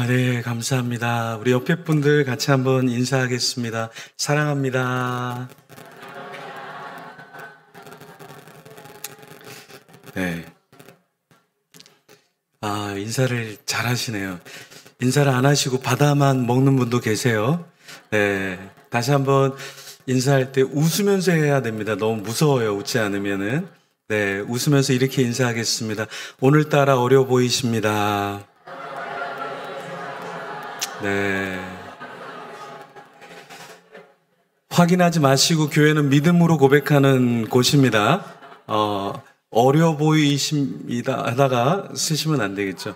네, 감사합니다. 우리 옆에 분들 같이 한번 인사하겠습니다. 사랑합니다. 네. 인사를 잘 하시네요. 인사를 안 하시고 바다만 먹는 분도 계세요. 네. 다시 한번 인사할 때 웃으면서 해야 됩니다. 너무 무서워요. 웃지 않으면은. 네. 웃으면서 이렇게 인사하겠습니다. 오늘따라 어려 보이십니다. 네. 확인하지 마시고 교회는 믿음으로 고백하는 곳입니다. 어려 보이십니다 하다가 쓰시면 안 되겠죠.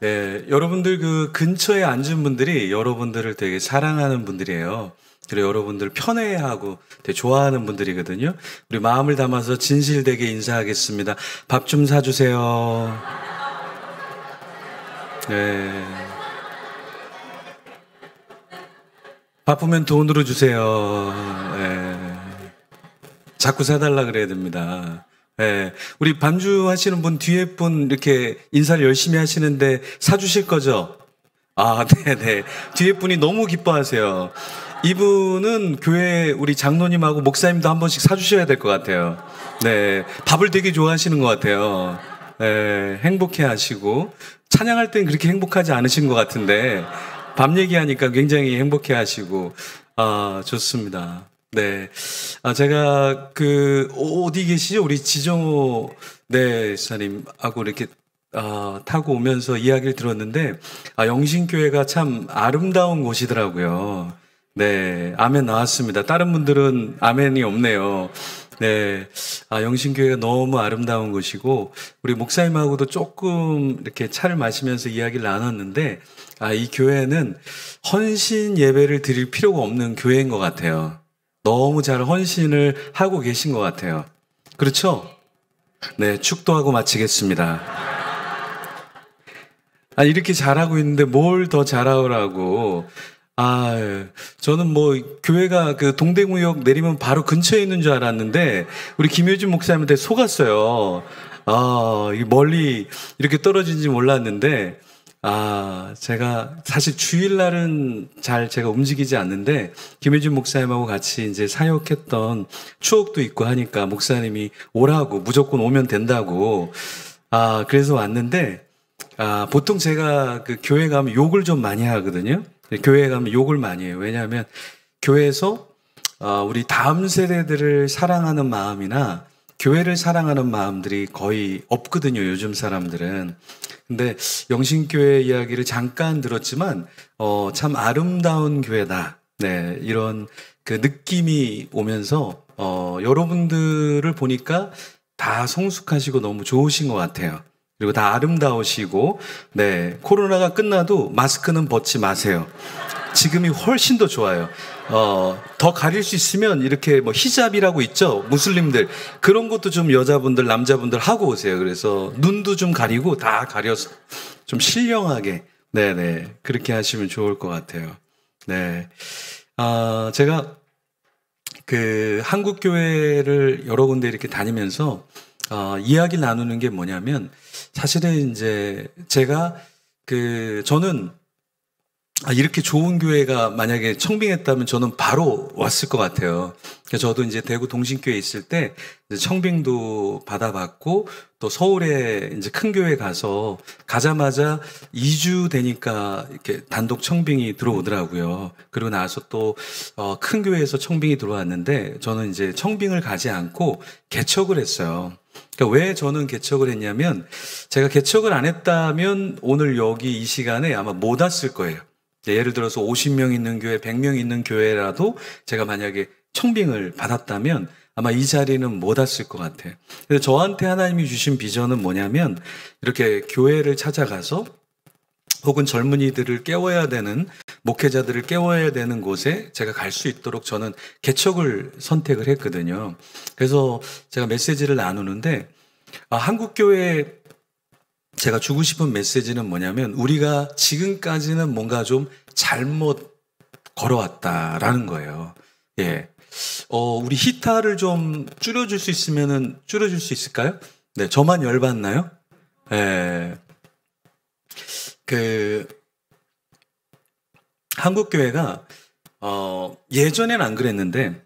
네, 여러분들 그 근처에 앉은 분들이 여러분들을 되게 사랑하는 분들이에요. 그리고 여러분들 편애하고 되게 좋아하는 분들이거든요. 우리 마음을 담아서 진실되게 인사하겠습니다. 밥 좀 사주세요. 네. 바쁘면 돈으로 주세요. 네. 자꾸 사달라 그래야 됩니다. 네. 우리 반주하시는 분 뒤에 분 이렇게 인사를 열심히 하시는데 사주실 거죠? 네네. 뒤에 분이 너무 기뻐하세요. 이분은 교회 우리 장로님하고 목사님도 한 번씩 사주셔야 될 것 같아요. 네. 밥을 되게 좋아하시는 것 같아요. 네. 행복해 하시고. 찬양할 땐 그렇게 행복하지 않으신 것 같은데, 밥 얘기하니까 굉장히 행복해 하시고, 좋습니다. 네. 제가 어디 계시죠? 우리 지정호, 네, 사님하고 이렇게, 타고 오면서 이야기를 들었는데, 영신교회가 참 아름다운 곳이더라고요. 네. 아멘 나왔습니다. 다른 분들은 아멘이 없네요. 네. 영신교회가 너무 아름다운 곳이고, 우리 목사님하고도 조금 이렇게 차를 마시면서 이야기를 나눴는데, 이 교회는 헌신 예배를 드릴 필요가 없는 교회인 것 같아요. 너무 잘 헌신을 하고 계신 것 같아요. 그렇죠? 네, 축도하고 마치겠습니다. 이렇게 잘하고 있는데 뭘 더 잘하라고. 저는 교회가 그 동대구역 내리면 바로 근처에 있는 줄 알았는데, 우리 김효진 목사님한테 속았어요. 멀리 이렇게 떨어진지 몰랐는데, 제가 사실 주일날은 잘 제가 움직이지 않는데, 김효진 목사님하고 같이 이제 사역했던 추억도 있고 하니까 목사님이 오라고, 무조건 오면 된다고, 그래서 왔는데, 보통 제가 그 교회 가면 욕을 좀 많이 하거든요. 교회에 가면 욕을 많이 해요. 왜냐하면 교회에서 우리 다음 세대들을 사랑하는 마음이나 교회를 사랑하는 마음들이 거의 없거든요. 요즘 사람들은. 근데 영신교회 이야기를 잠깐 들었지만 참 아름다운 교회다. 네, 이런 그 느낌이 오면서 여러분들을 보니까 다 성숙하시고 너무 좋으신 것 같아요. 그리고 다 아름다우시고, 네, 코로나가 끝나도 마스크는 벗지 마세요. 지금이 훨씬 더 좋아요. 더 가릴 수 있으면 이렇게 히잡이라고 있죠? 무슬림들. 그런 것도 좀 여자분들, 남자분들 하고 오세요. 그래서 눈도 좀 가리고 다 가려서 좀 신령하게, 네네, 그렇게 하시면 좋을 것 같아요. 네. 제가 한국교회를 여러 군데 이렇게 다니면서 이야기 나누는 게 뭐냐면, 사실은 이제 제가 저는 이렇게 좋은 교회가 만약에 청빙했다면 저는 바로 왔을 것 같아요. 그래서 저도 이제 대구 동신교회에 있을 때 청빙도 받아봤고, 또 서울에 이제 큰 교회 가자마자 2주 되니까 이렇게 단독 청빙이 들어오더라고요. 그리고 나서 또 큰 교회에서 청빙이 들어왔는데, 저는 이제 청빙을 가지 않고 개척을 했어요. 그러니까 왜 저는 개척을 했냐면, 제가 개척을 안 했다면 오늘 여기 이 시간에 아마 못 왔을 거예요. 예를 들어서 50명 있는 교회, 100명 있는 교회라도 제가 만약에 청빙을 받았다면 아마 이 자리는 못 왔을 것 같아요. 그래서 저한테 하나님이 주신 비전은 뭐냐면, 이렇게 교회를 찾아가서 혹은 젊은이들을 깨워야 되는, 목회자들을 깨워야 되는 곳에 제가 갈 수 있도록 저는 개척을 선택을 했거든요. 그래서 제가 메시지를 나누는데, 한국교회 제가 주고 싶은 메시지는 뭐냐면, 우리가 지금까지는 뭔가 좀 잘못 걸어왔다라는 거예요. 예. 우리 히타를 좀 줄여줄 수 있으면은 줄여줄 수 있을까요? 네, 저만 열받나요? 예. 한국교회가 예전엔 안 그랬는데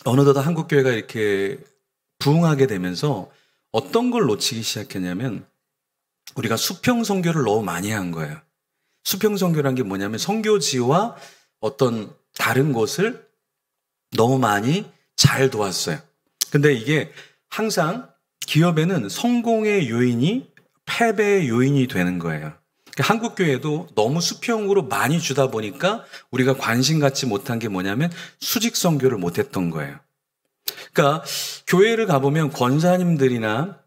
어느덧 한국교회가 이렇게 부흥하게 되면서 어떤 걸 놓치기 시작했냐면 우리가 수평 선교를 너무 많이 한 거예요. 수평 선교란 게 뭐냐면 선교지와 어떤 다른 곳을 너무 많이 잘 도왔어요. 근데 이게 항상 기업에는 성공의 요인이 패배의 요인이 되는 거예요. 한국교회도 너무 수평으로 많이 주다 보니까 우리가 관심 갖지 못한 게 뭐냐면 수직 선교를 못했던 거예요. 그러니까 교회를 가보면 권사님들이나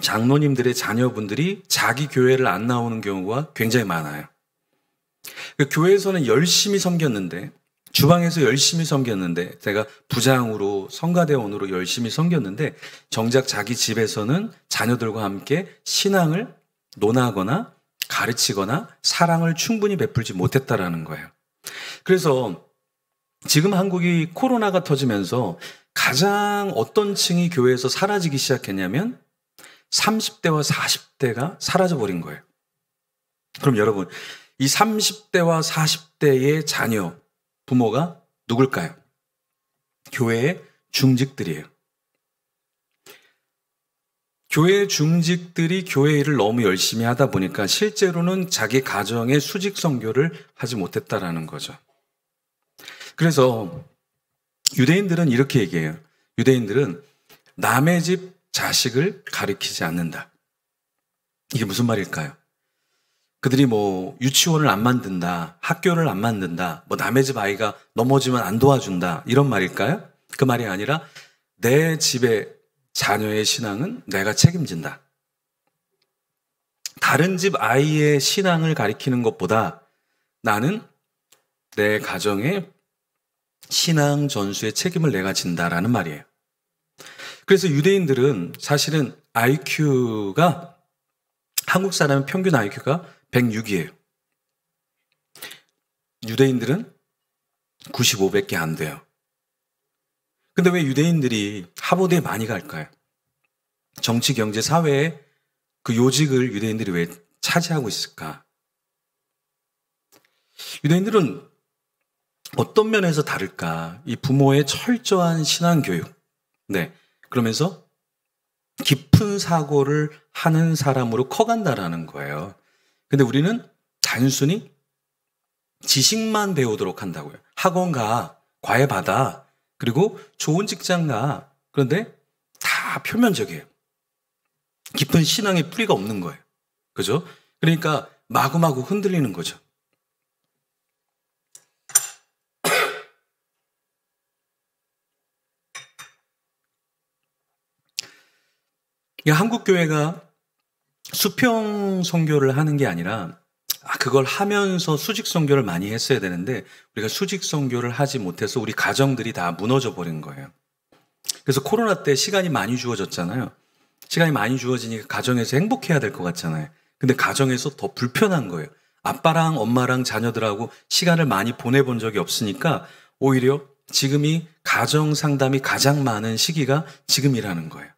장로님들의 자녀분들이 자기 교회를 안 나오는 경우가 굉장히 많아요. 교회에서는 열심히 섬겼는데, 주방에서 열심히 섬겼는데, 제가 부장으로 성가대원으로 열심히 섬겼는데 정작 자기 집에서는 자녀들과 함께 신앙을 논하거나 가르치거나 사랑을 충분히 베풀지 못했다라는 거예요. 그래서 지금 한국이 코로나가 터지면서 가장 어떤 층이 교회에서 사라지기 시작했냐면 30대와 40대가 사라져버린 거예요. 그럼 여러분, 이 30대와 40대의 자녀, 부모가 누굴까요? 교회의 중직들이에요. 교회 중직들이 교회 일을 너무 열심히 하다 보니까 실제로는 자기 가정의 수직 선교를 하지 못했다라는 거죠. 그래서 유대인들은 이렇게 얘기해요. 유대인들은 남의 집 자식을 가리키지 않는다. 이게 무슨 말일까요? 그들이 뭐 유치원을 안 만든다, 학교를 안 만든다, 뭐 남의 집 아이가 넘어지면 안 도와준다, 이런 말일까요? 그 말이 아니라 내 집의 자녀의 신앙은 내가 책임진다. 다른 집 아이의 신앙을 가리키는 것보다 나는 내 가정의 신앙 전수의 책임을 내가 진다라는 말이에요. 그래서 유대인들은 사실은 IQ가, 한국 사람의 평균 IQ가 106이에요. 유대인들은 95밖에 안 돼요. 근데 왜 유대인들이 하버드에 많이 갈까요? 정치, 경제, 사회의 그 요직을 유대인들이 왜 차지하고 있을까? 유대인들은 어떤 면에서 다를까? 이 부모의 철저한 신앙교육. 네. 그러면서 깊은 사고를 하는 사람으로 커간다라는 거예요. 근데 우리는 단순히 지식만 배우도록 한다고요. 학원 가, 과외 받아, 그리고 좋은 직장 가. 그런데 다 표면적이에요. 깊은 신앙의 뿌리가 없는 거예요. 그죠? 그러니까 마구마구 흔들리는 거죠. 한국 교회가 수평 선교를 하는 게 아니라 그걸 하면서 수직 선교를 많이 했어야 되는데 우리가 수직 선교를 하지 못해서 우리 가정들이 다 무너져 버린 거예요. 그래서 코로나 때 시간이 많이 주어졌잖아요. 시간이 많이 주어지니까 가정에서 행복해야 될 것 같잖아요. 근데 가정에서 더 불편한 거예요. 아빠랑 엄마랑 자녀들하고 시간을 많이 보내본 적이 없으니까 오히려 지금이 가정 상담이 가장 많은 시기가 지금이라는 거예요.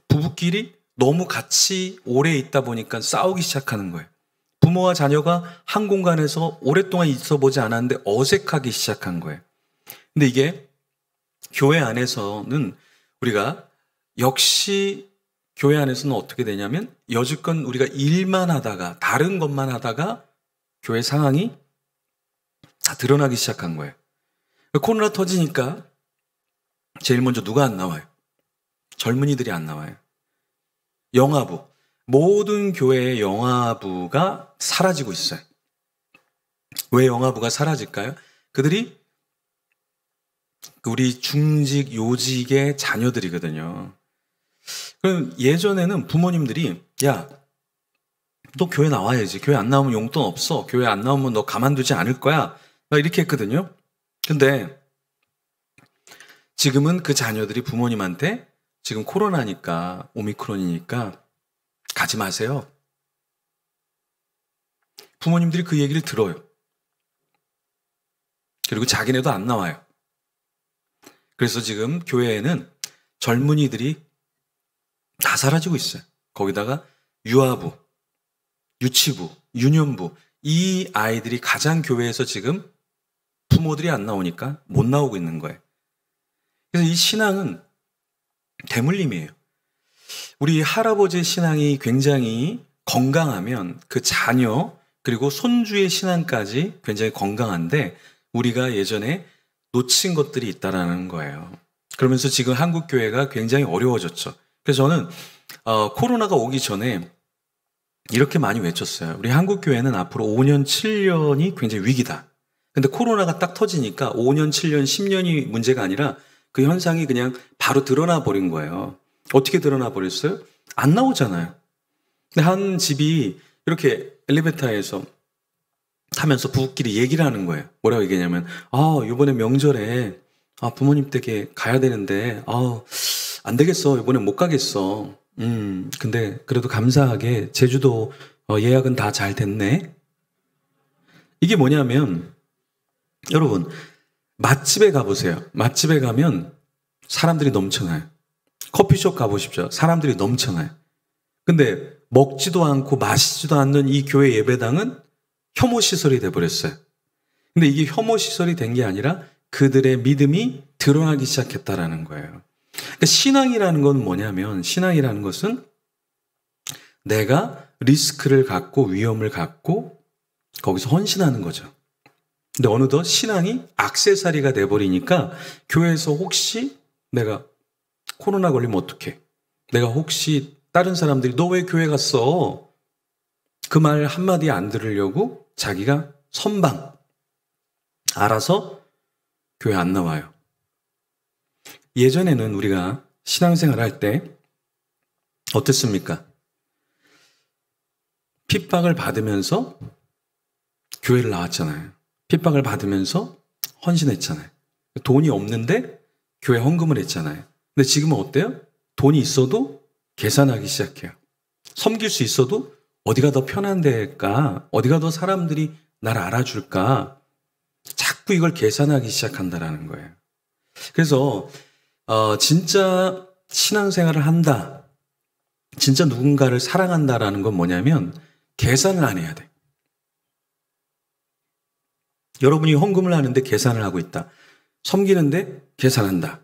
부부끼리 너무 같이 오래 있다 보니까 싸우기 시작하는 거예요. 부모와 자녀가 한 공간에서 오랫동안 있어 보지 않았는데 어색하기 시작한 거예요. 근데 이게 교회 안에서는 우리가 역시 교회 안에서는 어떻게 되냐면 여지껏 우리가 일만 하다가 다른 것만 하다가 교회 상황이 다 드러나기 시작한 거예요. 코로나 터지니까 제일 먼저 누가 안 나와요? 젊은이들이 안 나와요. 영아부, 모든 교회의 영아부가 사라지고 있어요. 왜 영아부가 사라질까요? 그들이 우리 중직, 요직의 자녀들이거든요. 그럼 예전에는 부모님들이 야, 너 교회 나와야지. 교회 안 나오면 용돈 없어. 교회 안 나오면 너 가만두지 않을 거야. 막 이렇게 했거든요. 근데 지금은 그 자녀들이 부모님한테 지금 코로나니까, 오미크론이니까 가지 마세요. 부모님들이 그 얘기를 들어요. 그리고 자기네도 안 나와요. 그래서 지금 교회에는 젊은이들이 다 사라지고 있어요. 거기다가 유아부, 유치부, 유년부 이 아이들이 가장 교회에서 지금 부모들이 안 나오니까 못 나오고 있는 거예요. 그래서 이 신앙은 대물림이에요. 우리 할아버지의 신앙이 굉장히 건강하면 그 자녀 그리고 손주의 신앙까지 굉장히 건강한데 우리가 예전에 놓친 것들이 있다라는 거예요. 그러면서 지금 한국 교회가 굉장히 어려워졌죠. 그래서 저는 코로나가 오기 전에 이렇게 많이 외쳤어요. 우리 한국 교회는 앞으로 5년, 7년이 굉장히 위기다. 근데 코로나가 딱 터지니까 5년, 7년, 10년이 문제가 아니라 그 현상이 그냥 바로 드러나 버린 거예요. 어떻게 드러나 버렸어요? 안 나오잖아요. 근데 한 집이 이렇게 엘리베이터에서 타면서 부부끼리 얘기를 하는 거예요. 뭐라고 얘기하냐면, 이번에 명절에 부모님 댁에 가야 되는데, 안 되겠어. 이번에 못 가겠어. 근데 그래도 감사하게 제주도 예약은 다 잘 됐네. 이게 뭐냐면, 여러분, 맛집에 가보세요. 맛집에 가면 사람들이 넘쳐나요. 커피숍 가보십시오. 사람들이 넘쳐나요. 근데 먹지도 않고 마시지도 않는 이 교회 예배당은 혐오시설이 돼버렸어요. 근데 이게 혐오시설이 된 게 아니라 그들의 믿음이 드러나기 시작했다라는 거예요. 그러니까 신앙이라는 건 뭐냐면 신앙이라는 것은 내가 리스크를 갖고 위험을 갖고 거기서 헌신하는 거죠. 근데 어느덧 신앙이 액세서리가 돼버리니까 교회에서 혹시 내가 코로나 걸리면 어떡해? 내가 혹시 다른 사람들이 너 왜 교회 갔어? 그 말 한마디 안 들으려고 자기가 선방 알아서 교회 안 나와요. 예전에는 우리가 신앙생활 할 때 어땠습니까? 핍박을 받으면서 교회를 나왔잖아요. 핍박을 받으면서 헌신했잖아요. 돈이 없는데 교회 헌금을 했잖아요. 근데 지금은 어때요? 돈이 있어도 계산하기 시작해요. 섬길 수 있어도 어디가 더 편한 데일까? 어디가 더 사람들이 나를 알아줄까? 자꾸 이걸 계산하기 시작한다라는 거예요. 그래서 진짜 신앙생활을 한다. 진짜 누군가를 사랑한다라는 건 뭐냐면 계산을 안 해야 돼. 여러분이 헌금을 하는데 계산을 하고 있다. 섬기는데 계산한다.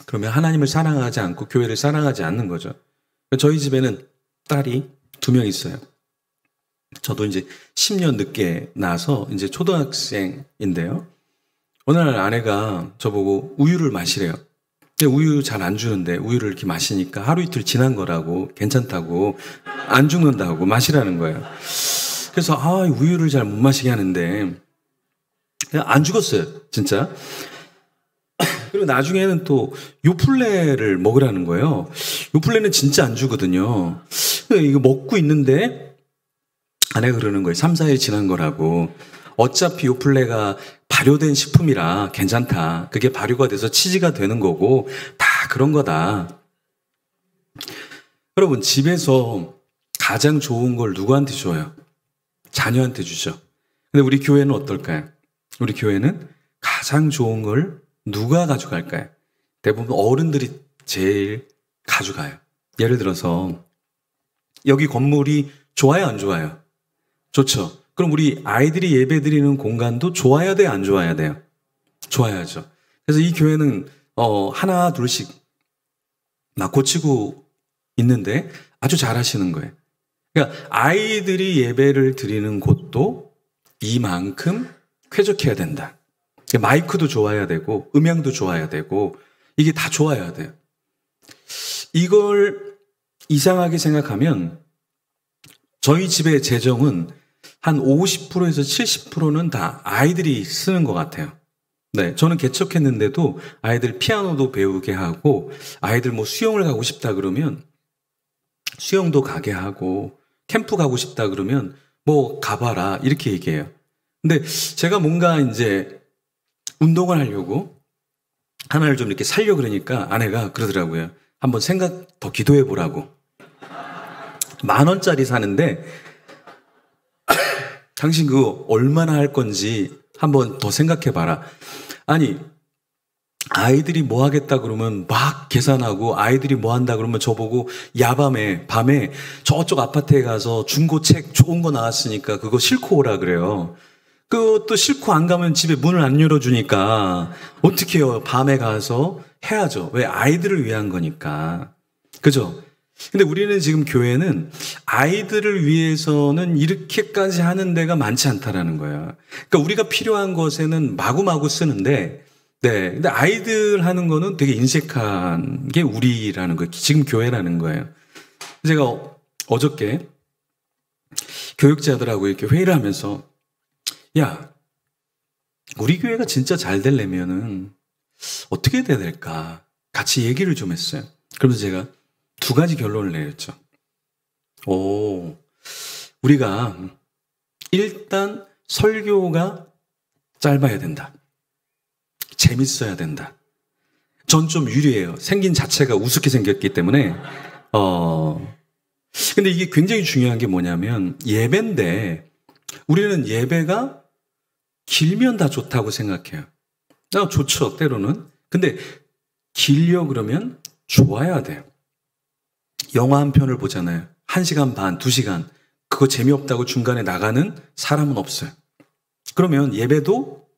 그러면 하나님을 사랑하지 않고 교회를 사랑하지 않는 거죠. 저희 집에는 딸이 2명 있어요. 저도 이제 10년 늦게 나서 이제 초등학생인데요. 어느 날 아내가 저보고 우유를 마시래요. 근데 우유 잘 안 주는데 우유를 이렇게 마시니까 하루 이틀 지난 거라고 괜찮다고 안 죽는다고 마시라는 거예요. 그래서 우유를 잘 못 마시게 하는데 그냥 안 죽었어요. 진짜. 그리고 나중에는 또 요플레를 먹으라는 거예요. 요플레는 진짜 안 주거든요. 이거 먹고 있는데 아내가 그러는 거예요. 3, 4일 지난 거라고. 어차피 요플레가 발효된 식품이라 괜찮다. 그게 발효가 돼서 치즈가 되는 거고 다 그런 거다. 여러분 집에서 가장 좋은 걸 누구한테 줘요? 자녀한테 주죠. 근데 우리 교회는 어떨까요? 우리 교회는 가장 좋은 걸 누가 가져갈까요? 대부분 어른들이 제일 가져가요. 예를 들어서 여기 건물이 좋아요, 안 좋아요? 좋죠. 그럼 우리 아이들이 예배드리는 공간도 좋아야 돼요, 안 좋아야 돼요? 좋아야죠. 그래서 이 교회는 하나 둘씩 막 고치고 있는데 아주 잘하시는 거예요. 그러니까 아이들이 예배를 드리는 곳도 이만큼 쾌적해야 된다. 마이크도 좋아야 되고 음향도 좋아야 되고 이게 다 좋아야 돼요. 이걸 이상하게 생각하면 저희 집의 재정은 한 50%에서 70%는 다 아이들이 쓰는 것 같아요. 네, 저는 개척했는데도 아이들 피아노도 배우게 하고 아이들 뭐 수영을 가고 싶다 그러면 수영도 가게 하고 캠프 가고 싶다 그러면 뭐 가봐라 이렇게 얘기해요. 근데 제가 뭔가 이제 운동을 하려고 하나를 좀 이렇게 살려 그러니까 아내가 그러더라고요. 한번 더 기도해 보라고. 10,000원짜리 사는데 당신 그거 얼마나 할 건지 한번 더 생각해 봐라. 아니 아이들이 뭐 하겠다 그러면 막 계산하고, 아이들이 뭐 한다 그러면 저보고 밤에 저쪽 아파트에 가서 중고책 좋은 거 나왔으니까 그거 싣고 오라 그래요. 그것도 싣고 안 가면 집에 문을 안 열어주니까 어떻게 해요? 밤에 가서 해야죠. 왜? 아이들을 위한 거니까. 그죠? 근데 우리는 지금 교회는 아이들을 위해서는 이렇게까지 하는 데가 많지 않다라는 거예요. 그러니까 우리가 필요한 것에는 마구마구 쓰는데, 네. 근데 아이들 하는 거는 되게 인색한 게 우리라는 거예요. 지금 교회라는 거예요. 제가 어저께 교육자들하고 이렇게 회의를 하면서, 야, 우리 교회가 진짜 잘 되려면은 어떻게 돼야 될까? 같이 얘기를 좀 했어요. 그러면서 제가 두 가지 결론을 내렸죠. 우리가 일단 설교가 짧아야 된다. 재밌어야 된다. 전 좀 유리해요. 생긴 자체가 우습게 생겼기 때문에. 근데 이게 굉장히 중요한 게 뭐냐면, 예배인데 우리는 예배가 길면 다 좋다고 생각해요. 좋죠, 때로는. 근데 길려 그러면 좋아야 돼요. 영화 한 편을 보잖아요. 1시간 반, 2시간. 그거 재미없다고 중간에 나가는 사람은 없어요. 그러면 예배도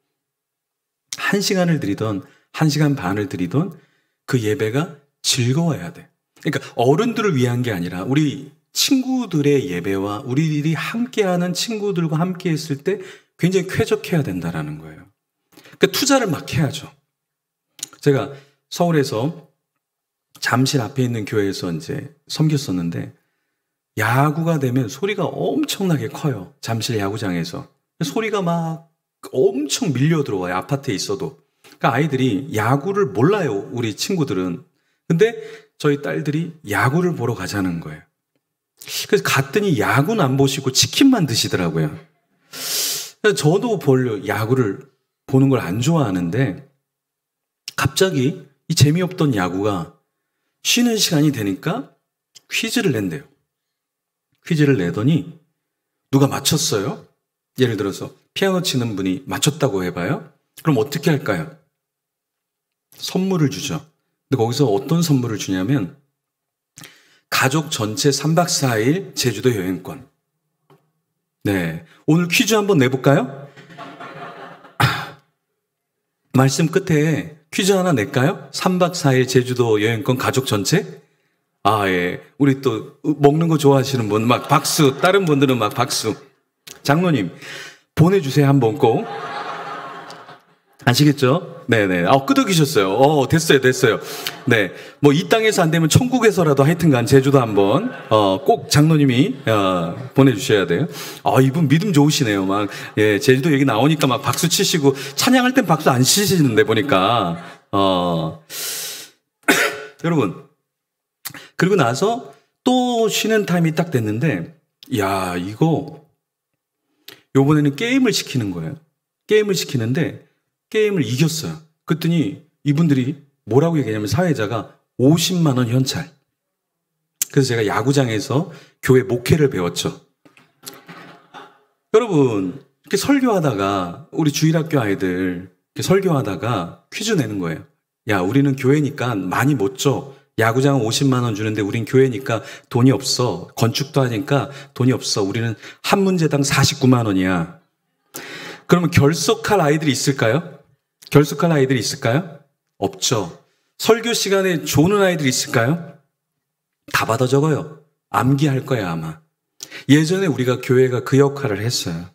1시간을 드리던 1시간 반을 드리던 그 예배가 즐거워야 돼. 그러니까 어른들을 위한 게 아니라 우리 친구들의 예배와 우리들이 함께하는 친구들과 함께 했을 때 굉장히 쾌적해야 된다라는 거예요. 그러니까 투자를 막 해야죠. 제가 서울에서 잠실 앞에 있는 교회에서 이제 섬겼었는데, 야구가 되면 소리가 엄청나게 커요. 잠실 야구장에서. 소리가 막 엄청 밀려 들어와요. 아파트에 있어도. 그러니까 아이들이 야구를 몰라요. 우리 친구들은. 근데 저희 딸들이 야구를 보러 가자는 거예요. 그래서 갔더니 야구는 안 보시고 치킨만 드시더라고요. 저도 야구를 보는 걸 안 좋아하는데, 갑자기 이 재미없던 야구가 쉬는 시간이 되니까 퀴즈를 낸대요. 퀴즈를 내더니 누가 맞췄어요? 예를 들어서 피아노 치는 분이 맞췄다고 해봐요. 그럼 어떻게 할까요? 선물을 주죠. 근데 거기서 어떤 선물을 주냐면 가족 전체 3박 4일 제주도 여행권. 네, 오늘 퀴즈 한번 내볼까요? 말씀 끝에 퀴즈 하나 낼까요? 3박 4일 제주도 여행권 가족 전체? 예. 우리 또 먹는 거 좋아하시는 분 막 박수, 다른 분들은 막 박수. 장로님, 보내주세요, 한번 꼭. 아시겠죠? 네네. 끄덕이셨어요. 됐어요. 네. 뭐 이 땅에서 안 되면 천국에서라도 하여튼간 제주도 한번, 꼭 장로님이, 보내주셔야 돼요. 이분 믿음 좋으시네요. 막, 예, 제주도 얘기 나오니까 막 박수 치시고, 찬양할 땐 박수 안 치시는데 보니까, 여러분. 그리고 나서 또 쉬는 타임이 딱 됐는데, 요번에는 게임을 시키는 거예요. 게임을 시키는데, 게임을 이겼어요. 그랬더니 이분들이 뭐라고 얘기하냐면, 사회자가 50만 원 현찰. 그래서 제가 야구장에서 교회 목회를 배웠죠. 여러분, 이렇게 설교하다가 우리 주일학교 아이들 이렇게 설교하다가 퀴즈 내는 거예요. 우리는 교회니까 많이 못 줘. 야구장은 50만 원 주는데 우린 교회니까 돈이 없어. 건축도 하니까 돈이 없어. 우리는 한 문제당 49만 원이야. 그러면 결석할 아이들이 있을까요? 결석할 아이들이 있을까요? 없죠. 설교 시간에 조는 아이들이 있을까요? 다 받아 적어요. 암기할 거야, 아마. 예전에 우리가 교회가 그 역할을 했어요.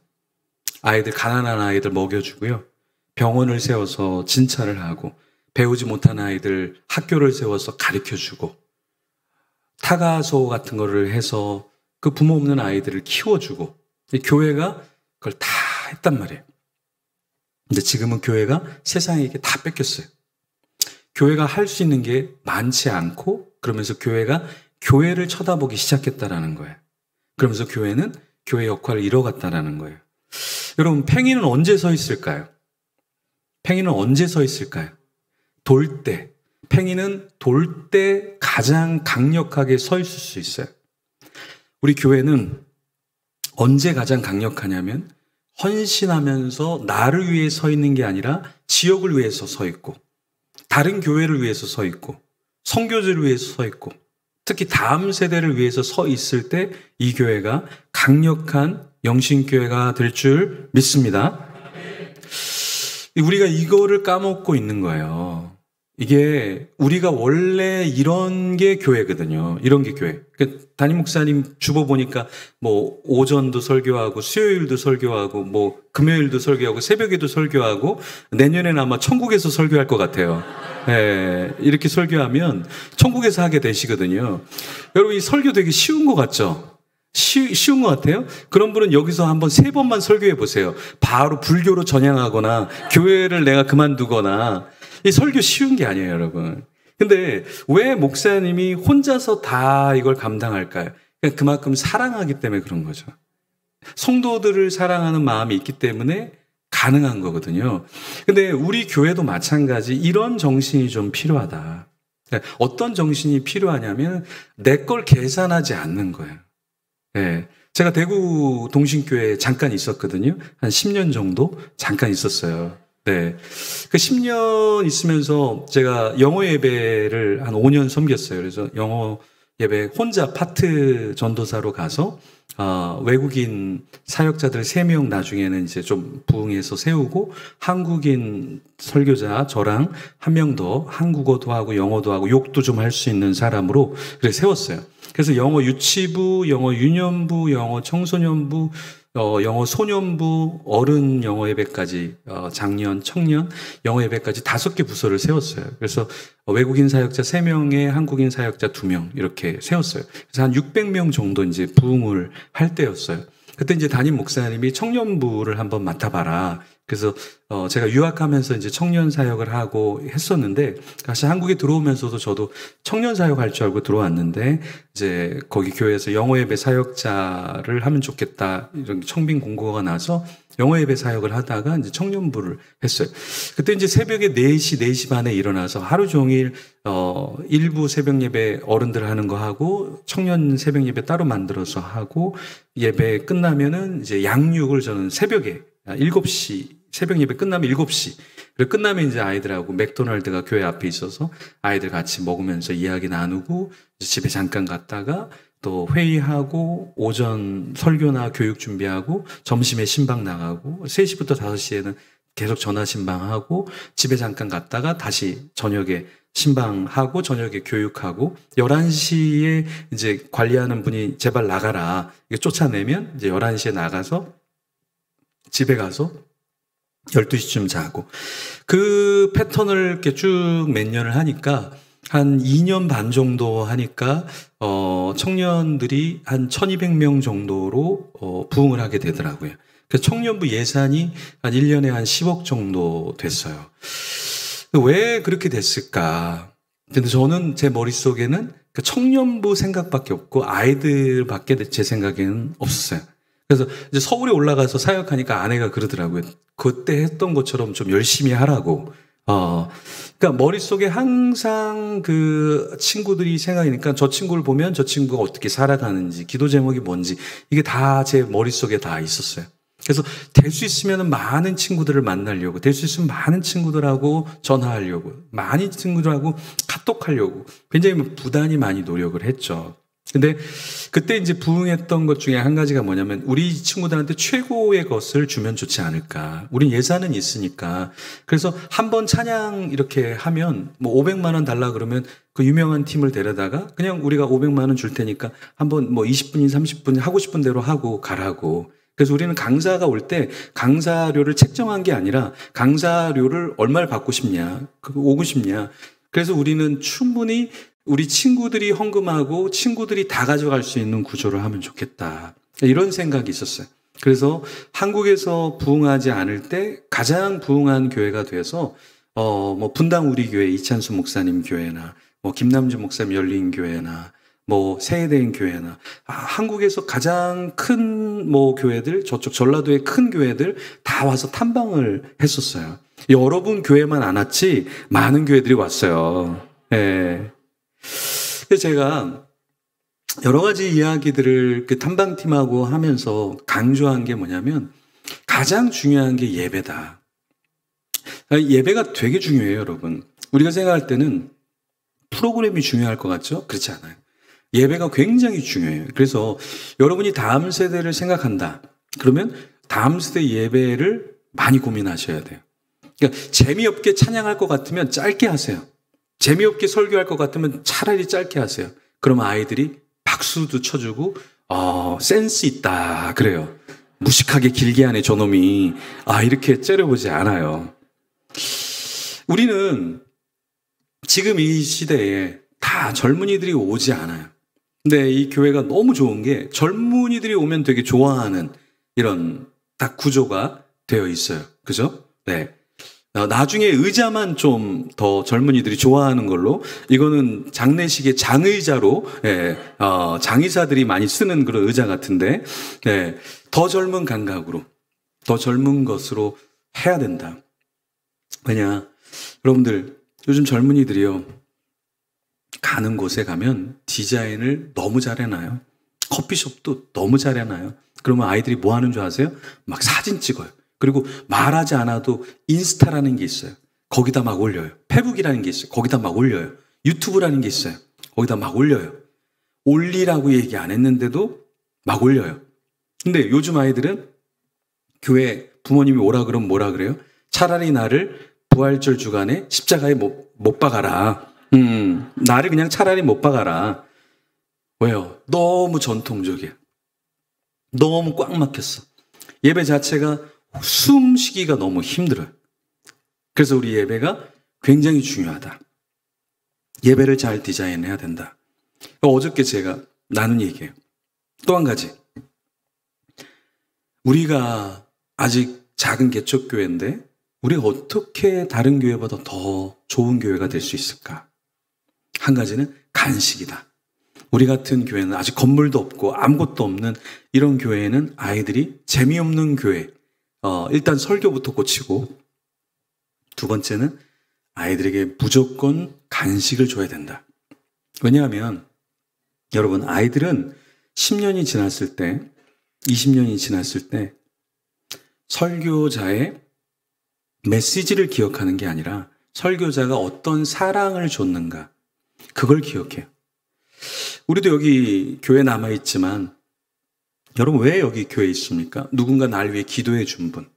아이들, 가난한 아이들 먹여주고요. 병원을 세워서 진찰을 하고, 배우지 못한 아이들 학교를 세워서 가르쳐주고, 타가소 같은 거를 해서 그 부모 없는 아이들을 키워주고, 교회가 그걸 다 했단 말이에요. 근데 지금은 교회가 세상에게 다 뺏겼어요. 교회가 할 수 있는 게 많지 않고, 그러면서 교회가 교회를 쳐다보기 시작했다라는 거예요. 그러면서 교회는 교회 역할을 잃어갔다라는 거예요. 여러분, 팽이는 언제 서 있을까요? 팽이는 언제 서 있을까요? 돌 때. 팽이는 돌 때 가장 강력하게 서 있을 수 있어요. 우리 교회는 언제 가장 강력하냐면, 헌신하면서 나를 위해 서 있는 게 아니라 지역을 위해서 서 있고, 다른 교회를 위해서 서 있고 선교지를 위해서 서 있고 특히 다음 세대를 위해서 서 있을 때 이 교회가 강력한 영신교회가 될 줄 믿습니다. 우리가 이거를 까먹고 있는 거예요. 이게 우리가 원래 이런 게 교회거든요. 이런 게 교회. 담임 목사님 주보 보니까 뭐 오전도 설교하고 수요일도 설교하고 뭐 금요일도 설교하고 새벽에도 설교하고 내년에는 아마 천국에서 설교할 것 같아요. 네, 이렇게 설교하면 천국에서 하게 되시거든요. 여러분 이 설교 되게 쉬운 것 같죠? 쉬운 것 같아요? 그런 분은 여기서 한번 3번만 설교해 보세요. 바로 불교로 전향하거나 교회를 내가 그만두거나. 이 설교 쉬운 게 아니에요, 여러분. 근데 왜 목사님이 혼자서 다 이걸 감당할까요? 그만큼 사랑하기 때문에 그런 거죠. 성도들을 사랑하는 마음이 있기 때문에 가능한 거거든요. 근데 우리 교회도 마찬가지 이런 정신이 좀 필요하다. 어떤 정신이 필요하냐면 내 걸 계산하지 않는 거예요. 네. 제가 대구 동신교회에 잠깐 있었거든요. 한 10년 정도 잠깐 있었어요. 네. 그 10년 있으면서 제가 영어 예배를 한 5년 섬겼어요. 그래서 영어 예배 혼자 파트 전도사로 가서 외국인 사역자들 3명 나중에는 이제 좀 부흥해서 세우고 한국인 설교자 저랑 한 명 더 한국어도 하고 영어도 하고 욕도 좀 할 수 있는 사람으로 그래 세웠어요. 그래서 영어 유치부, 영어 유년부, 영어 청소년부, 영어 소년부, 어른 영어 예배까지, 장년, 청년 영어 예배까지 5개 부서를 세웠어요. 그래서 외국인 사역자 3명에 한국인 사역자 2명 이렇게 세웠어요. 그래서 한 600명 정도 이제 부흥을 할 때였어요. 그때 이제 담임 목사님이 청년부를 한번 맡아봐라. 그래서 제가 유학하면서 이제 청년 사역을 하고 했었는데 다시 한국에 들어오면서도 저도 청년 사역할 줄 알고 들어왔는데 이제 거기 교회에서 영어 예배 사역자를 하면 좋겠다 이런 청빙 공고가 나서 영어 예배 사역을 하다가 이제 청년부를 했어요. 그때 이제 새벽에 4시 반에 일어나서 하루 종일 일부 새벽 예배 어른들 하는 거 하고 청년 새벽 예배 따로 만들어서 하고 예배 끝나면은 이제 양육을 저는 새벽에 7시 새벽 예배 끝나면 7시. 그리고 끝나면 이제 아이들하고 맥도날드가 교회 앞에 있어서 아이들 같이 먹으면서 이야기 나누고 집에 잠깐 갔다가 또 회의하고 오전 설교나 교육 준비하고 점심에 신방 나가고 3시부터 5시에는 계속 전화 신방하고 집에 잠깐 갔다가 다시 저녁에 신방하고 저녁에 교육하고 11시에 이제 관리하는 분이 제발 나가라. 이거 쫓아내면 이제 11시에 나가서 집에 가서 12시쯤 자고 그 패턴을 이렇게 쭉 몇 년을 하니까 한 2년 반 정도 하니까 청년들이 한 1200명 정도로 부흥을 하게 되더라고요. 그래서 청년부 예산이 한 1년에 한 10억 정도 됐어요. 왜 그렇게 됐을까? 근데 저는 제 머릿속에는 그 청년부 생각밖에 없고 아이들밖에 제 생각에는 없었어요. 그래서 이제 서울에 올라가서 사역하니까 아내가 그러더라고요. 그때 했던 것처럼 좀 열심히 하라고. 그러니까 머릿속에 항상 그 친구들이 생각이니까 저 친구를 보면 저 친구가 어떻게 살아가는지, 기도 제목이 뭔지, 이게 다 제 머릿속에 다 있었어요. 그래서 될 수 있으면 많은 친구들을 만나려고, 될 수 있으면 많은 친구들하고 전화하려고, 많은 친구들하고 카톡하려고 굉장히 부단히 많이 노력을 했죠. 근데 그때 이제 부응했던 것 중에 한 가지가 뭐냐면 우리 친구들한테 최고의 것을 주면 좋지 않을까. 우린 예산은 있으니까. 그래서 한번 찬양 이렇게 하면 뭐 500만 원 달라 그러면 그 유명한 팀을 데려다가 그냥 우리가 500만 원 줄 테니까 한번 뭐 20분이 30분 하고 싶은 대로 하고 가라고. 그래서 우리는 강사가 올 때 강사료를 책정한 게 아니라 강사료를 얼마를 받고 싶냐, 오고 싶냐. 그래서 우리는 충분히 우리 친구들이 헌금하고 친구들이 다 가져갈 수 있는 구조를 하면 좋겠다. 이런 생각이 있었어요. 그래서 한국에서 부흥하지 않을 때 가장 부흥한 교회가 돼서 뭐 분당 우리 교회 이찬수 목사님 교회나 뭐 김남주 목사님 열린 교회나 뭐 세대인 교회나 한국에서 가장 큰 뭐 교회들 저쪽 전라도의 큰 교회들 다 와서 탐방을 했었어요. 여러분 교회만 안 왔지 많은 교회들이 왔어요. 예. 그래서 제가 여러 가지 이야기들을 그 탐방팀하고 하면서 강조한 게 뭐냐면 가장 중요한 게 예배다. 예배가 되게 중요해요, 여러분. 우리가 생각할 때는 프로그램이 중요할 것 같죠? 그렇지 않아요. 예배가 굉장히 중요해요. 그래서 여러분이 다음 세대를 생각한다. 그러면 다음 세대 예배를 많이 고민하셔야 돼요. 그러니까 재미없게 찬양할 것 같으면 짧게 하세요. 재미없게 설교할 것 같으면 차라리 짧게 하세요. 그러면 아이들이 박수도 쳐주고 센스 있다 그래요. 무식하게 길게 하네 저놈이. 이렇게 째려보지 않아요. 우리는 지금 이 시대에 다 젊은이들이 오지 않아요. 근데 이 교회가 너무 좋은 게 젊은이들이 오면 되게 좋아하는 이런 딱 구조가 되어 있어요. 그죠? 네. 나중에 의자만 좀 더 젊은이들이 좋아하는 걸로, 이거는 장례식의 장의자로, 장의사들이 많이 쓰는 그런 의자 같은데, 더 젊은 감각으로, 더 젊은 것으로 해야 된다. 왜냐, 여러분들, 요즘 젊은이들이요, 가는 곳에 가면 디자인을 너무 잘해놔요. 커피숍도 너무 잘해놔요. 그러면 아이들이 뭐 하는 줄 아세요? 막 사진 찍어요. 그리고 말하지 않아도 인스타라는 게 있어요. 거기다 막 올려요. 페북이라는 게 있어요. 거기다 막 올려요. 유튜브라는 게 있어요. 거기다 막 올려요. 올리라고 얘기 안 했는데도 막 올려요. 근데 요즘 아이들은 교회 부모님이 오라 그러면 뭐라 그래요? 차라리 나를 부활절 주간에 십자가에 못 박아라. 나를 그냥 차라리 못 박아라. 왜요? 너무 전통적이야. 너무 꽉 막혔어. 예배 자체가 숨쉬기가 너무 힘들어요. 그래서 우리 예배가 굉장히 중요하다. 예배를 잘 디자인해야 된다. 어저께 제가 나눈 얘기예요. 또 한 가지. 우리가 아직 작은 개척교회인데 우리가 어떻게 다른 교회보다 더 좋은 교회가 될 수 있을까? 한 가지는 간식이다. 우리 같은 교회는 아직 건물도 없고 아무것도 없는 이런 교회에는 아이들이 재미없는 교회, 일단 설교부터 고치고, 두 번째는 아이들에게 무조건 간식을 줘야 된다. 왜냐하면 여러분, 아이들은 10년이 지났을 때, 20년이 지났을 때 설교자의 메시지를 기억하는 게 아니라 설교자가 어떤 사랑을 줬는가, 그걸 기억해요. 우리도 여기 교회 남아있지만 여러분, 왜 여기 교회에 있습니까? 누군가 날 위해 기도해 준 분,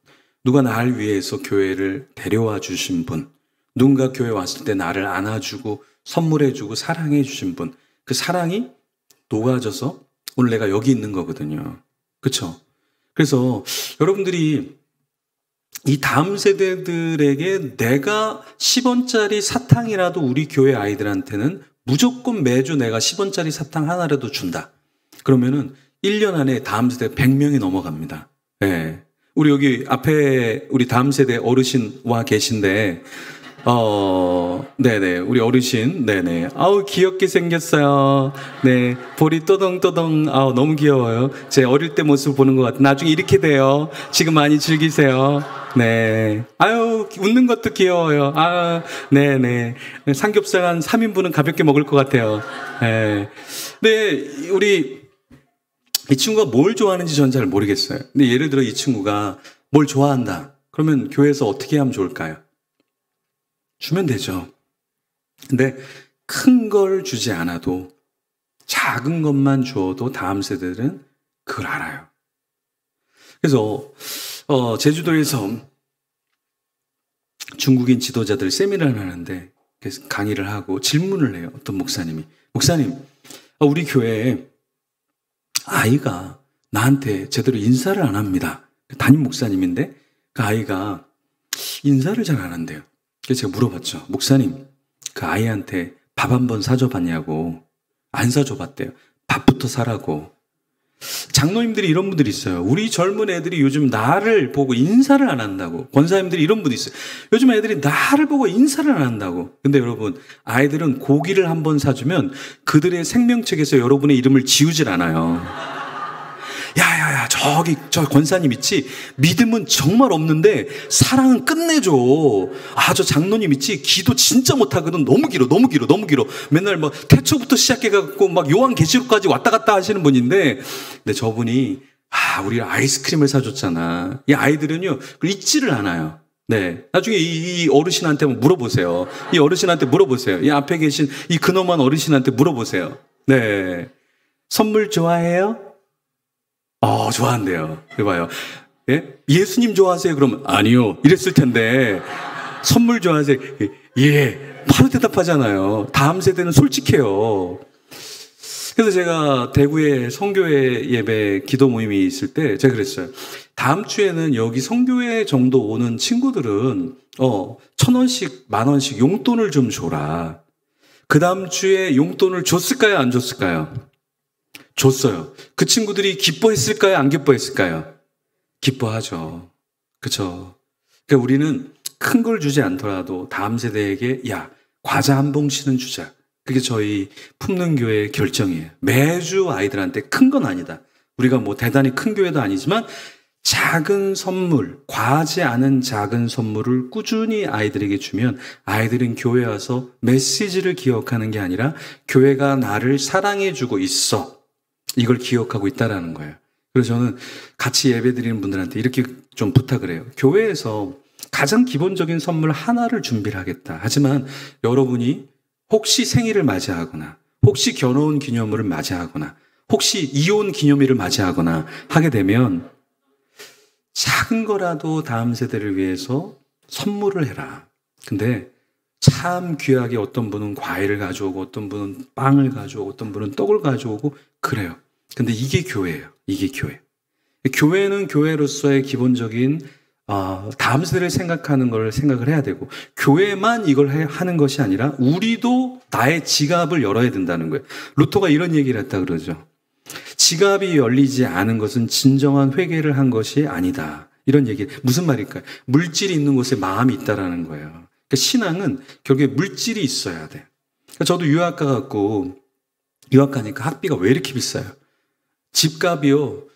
누가 날 위해서 교회를 데려와 주신 분, 누군가 교회 왔을 때 나를 안아주고 선물해 주고 사랑해 주신 분, 그 사랑이 녹아져서 오늘 내가 여기 있는 거거든요. 그렇죠? 그래서 여러분들이 이 다음 세대들에게 내가 10원짜리 사탕이라도 우리 교회 아이들한테는 무조건 매주 내가 10원짜리 사탕 하나라도 준다. 그러면은 1년 안에 다음 세대 100명이 넘어갑니다. 네. 우리 여기 앞에 우리 다음 세대 어르신 와 계신데, 네네, 우리 어르신, 네네. 아우, 귀엽게 생겼어요. 네, 볼이 또덩또덩, 아우, 너무 귀여워요. 제 어릴 때 모습 보는 것 같아요. 나중에 이렇게 돼요. 지금 많이 즐기세요. 네. 아유, 웃는 것도 귀여워요. 네네. 삼겹살 한 3인분은 가볍게 먹을 것 같아요. 네. 네, 우리, 이 친구가 뭘 좋아하는지 전 잘 모르겠어요. 근데 예를 들어 이 친구가 뭘 좋아한다. 그러면 교회에서 어떻게 하면 좋을까요? 주면 되죠. 근데 큰 걸 주지 않아도 작은 것만 주어도 다음 세대들은 그걸 알아요. 그래서 제주도에서 중국인 지도자들 세미나를 하는데, 그래서 강의를 하고 질문을 해요. 어떤 목사님이, 목사님, 우리 교회에 아이가 나한테 제대로 인사를 안 합니다. 담임 목사님인데 그 아이가 인사를 잘 안 한대요. 그래서 제가 물어봤죠. 목사님, 그 아이한테 밥 한 번 사줘봤냐고. 안 사줘봤대요. 밥부터 사라고. 장로님들이 이런 분들이 있어요. 우리 젊은 애들이 요즘 나를 보고 인사를 안 한다고. 권사님들이 이런 분이 있어요. 요즘 애들이 나를 보고 인사를 안 한다고. 근데 여러분, 아이들은 고기를 한 번 사주면 그들의 생명책에서 여러분의 이름을 지우질 않아요. 야야야, 저 권사님 있지? 믿음은 정말 없는데 사랑은 끝내줘. 저 장로님 있지? 기도 진짜 못하거든. 너무 길어. 맨날 뭐 태초부터 시작해갖고 막 요한계시록까지 왔다 갔다 하시는 분인데, 근데 저분이 우리 아이스크림을 사줬잖아. 이 아이들은요, 그걸 잊지를 않아요. 네. 나중에 이 어르신한테 한번 물어보세요. 이 어르신한테 물어보세요. 이 앞에 계신 이 근엄한 어르신한테 물어보세요. 네. 선물 좋아해요? 좋아한대요. 해봐요. 예? 예수님 좋아하세요? 그러면 아니요. 이랬을 텐데 선물 좋아하세요? 예. 바로 대답하잖아요. 다음 세대는 솔직해요. 그래서 제가 대구에 성교회 예배 기도 모임이 있을 때 제가 그랬어요. 다음 주에는 여기 성교회 정도 오는 친구들은 1,000원씩 10,000원씩 용돈을 좀 줘라. 그 다음 주에 용돈을 줬을까요? 안 줬을까요? 줬어요. 그 친구들이 기뻐했을까요? 안 기뻐했을까요? 기뻐하죠. 그렇죠. 그러니까 우리는 큰 걸 주지 않더라도 다음 세대에게 과자 한 봉지는 주자. 그게 저희 품는 교회의 결정이에요. 매주 아이들한테 큰 건 아니다. 우리가 뭐 대단히 큰 교회도 아니지만 작은 선물, 과하지 않은 작은 선물을 꾸준히 아이들에게 주면 아이들은 교회 와서 메시지를 기억하는 게 아니라 교회가 나를 사랑해주고 있어. 이걸 기억하고 있다라는 거예요. 그래서 저는 같이 예배드리는 분들한테 이렇게 좀 부탁을 해요. 교회에서 가장 기본적인 선물 하나를 준비를 하겠다. 하지만 여러분이 혹시 생일을 맞이하거나 혹시 결혼 기념일을 맞이하거나 혹시 이혼 기념일을 맞이하거나 하게 되면 작은 거라도 다음 세대를 위해서 선물을 해라. 근데 참 귀하게 어떤 분은 과일을 가져오고 어떤 분은 빵을 가져오고 어떤 분은 떡을 가져오고 그래요. 근데 이게 교회예요. 이게 교회. 교회는 교회로서의 기본적인 다음 세대를 생각하는 걸 생각을 해야 되고 교회만 이걸 하는 것이 아니라 우리도 나의 지갑을 열어야 된다는 거예요. 루터가 이런 얘기를 했다 그러죠. 지갑이 열리지 않은 것은 진정한 회개를 한 것이 아니다. 이런 얘기. 무슨 말일까요? 물질이 있는 곳에 마음이 있다라는 거예요. 그러니까 신앙은 결국에 물질이 있어야 돼. 그러니까 저도 유학가 갖고 유학 가니까 학비가 왜 이렇게 비싸요? 집값이요.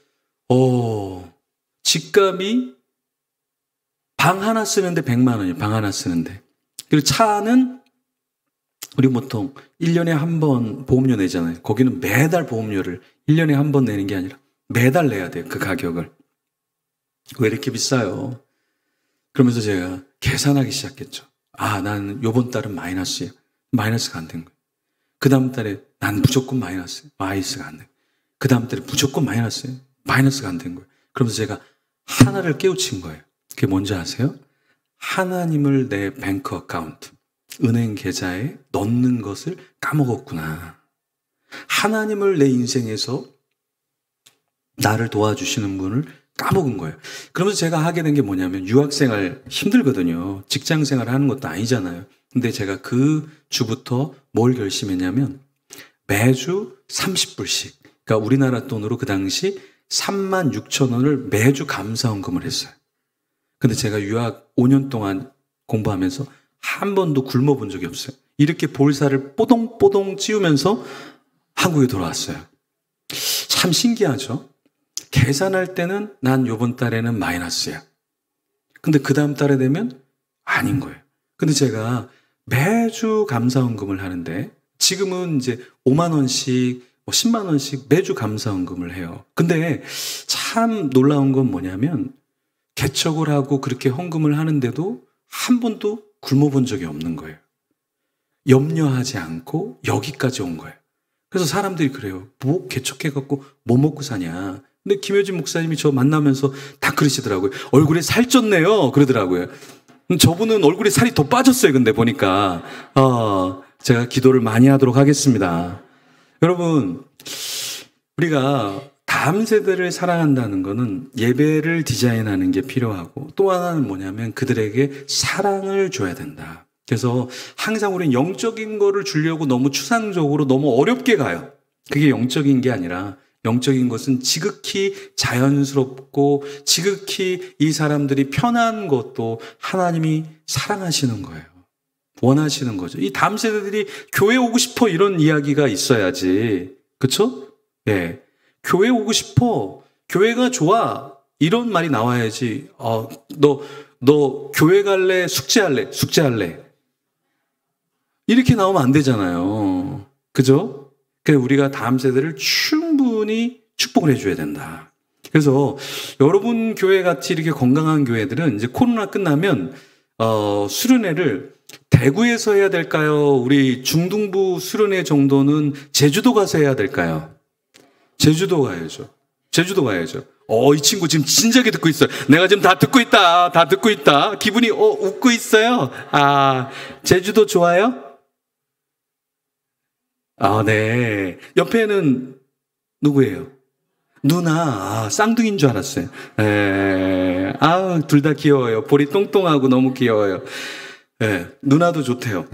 집값이 방 하나 쓰는데 100만 원이에요. 방 하나 쓰는데. 그리고 차는 우리 보통 1년에 한 번 보험료 내잖아요. 거기는 매달 보험료를 1년에 한 번 내는 게 아니라 매달 내야 돼요. 그 가격을. 왜 이렇게 비싸요? 그러면서 제가 계산하기 시작했죠. 나는 요번 달은 마이너스야. 마이너스가 안 된 거예요. 그 다음 달에 난 무조건 마이너스가 안 된 거예요. 그 다음 달에 무조건 마이너스예요. 마이너스가 안 된 거예요. 그러면서 제가 하나를 깨우친 거예요. 그게 뭔지 아세요? 하나님을 내 뱅크 어카운트, 은행 계좌에 넣는 것을 까먹었구나. 하나님을 내 인생에서 나를 도와주시는 분을 까먹은 거예요. 그러면서 제가 하게 된 게 뭐냐면 유학생활 힘들거든요. 직장생활 하는 것도 아니잖아요. 근데 제가 그 주부터 뭘 결심했냐면 매주 30불씩, 그러니까 우리나라 돈으로 그 당시 36,000원을 매주 감사헌금을 했어요. 근데 제가 유학 5년 동안 공부하면서 한 번도 굶어본 적이 없어요. 이렇게 볼살을 뽀동뽀동 찌우면서 한국에 돌아왔어요. 참 신기하죠? 계산할 때는 난 요번 달에는 마이너스야. 근데 그 다음 달에 되면 아닌 거예요. 근데 제가 매주 감사헌금을 하는데 지금은 이제 5만 원씩 10만 원씩 매주 감사헌금을 해요. 근데 참 놀라운 건 뭐냐면 개척을 하고 그렇게 헌금을 하는데도 한 번도 굶어본 적이 없는 거예요. 염려하지 않고 여기까지 온 거예요. 그래서 사람들이 그래요. 뭐 개척해갖고 뭐 먹고 사냐. 근데 김효진 목사님이 저 만나면서 다 그러시더라고요. 얼굴에 살쪘네요. 그러더라고요. 저분은 얼굴에 살이 더 빠졌어요. 근데 보니까 제가 기도를 많이 하도록 하겠습니다. 여러분, 우리가 다음 세대를 사랑한다는 것은 예배를 디자인하는 게 필요하고 또 하나는 뭐냐면 그들에게 사랑을 줘야 된다. 그래서 항상 우리는 영적인 거를 주려고 너무 추상적으로 너무 어렵게 가요. 그게 영적인 게 아니라 영적인 것은 지극히 자연스럽고 지극히 이 사람들이 편한 것도 하나님이 사랑하시는 거예요. 원하시는 거죠. 이 다음 세대들이 교회 오고 싶어 이런 이야기가 있어야지. 그렇죠? 예. 교회 오고 싶어. 교회가 좋아. 이런 말이 나와야지. 너 교회 갈래? 숙제할래? 숙제할래? 이렇게 나오면 안 되잖아요. 그죠? 그래서 우리가 다음 세대를 충분히 축복을 해줘야 된다. 그래서 여러분 교회 같이 이렇게 건강한 교회들은 이제 코로나 끝나면 수련회를 대구에서 해야 될까요? 우리 중등부 수련회 정도는 제주도 가서 해야 될까요? 제주도 가야죠. 제주도 가야죠. 이 친구 지금 진작에 듣고 있어요. 내가 지금 다 듣고 있다. 다 듣고 있다. 기분이 웃고 있어요. 제주도 좋아요? 네. 옆에는 누구예요? 누나. 쌍둥이인 줄 알았어요. 둘 다 귀여워요. 볼이 똥똥하고 너무 귀여워요. 누나도 좋대요.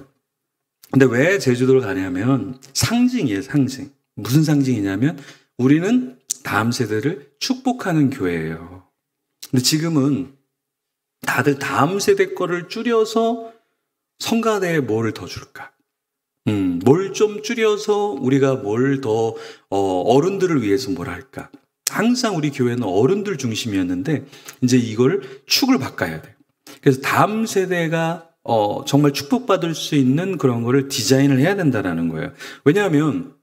근데 왜 제주도를 가냐면 상징이에요, 상징. 무슨 상징이냐면 우리는 다음 세대를 축복하는 교회예요. 근데 지금은 다들 다음 세대 거를 줄여서 성가대에 뭘 더 줄까? 뭘 좀 줄여서 우리가 뭘 더 어른들을 위해서 뭘 할까? 항상 우리 교회는 어른들 중심이었는데 이제 이걸 축을 바꿔야 돼요. 그래서 다음 세대가 정말 축복받을 수 있는 그런 거를 디자인을 해야 된다는 거예요. 왜냐하면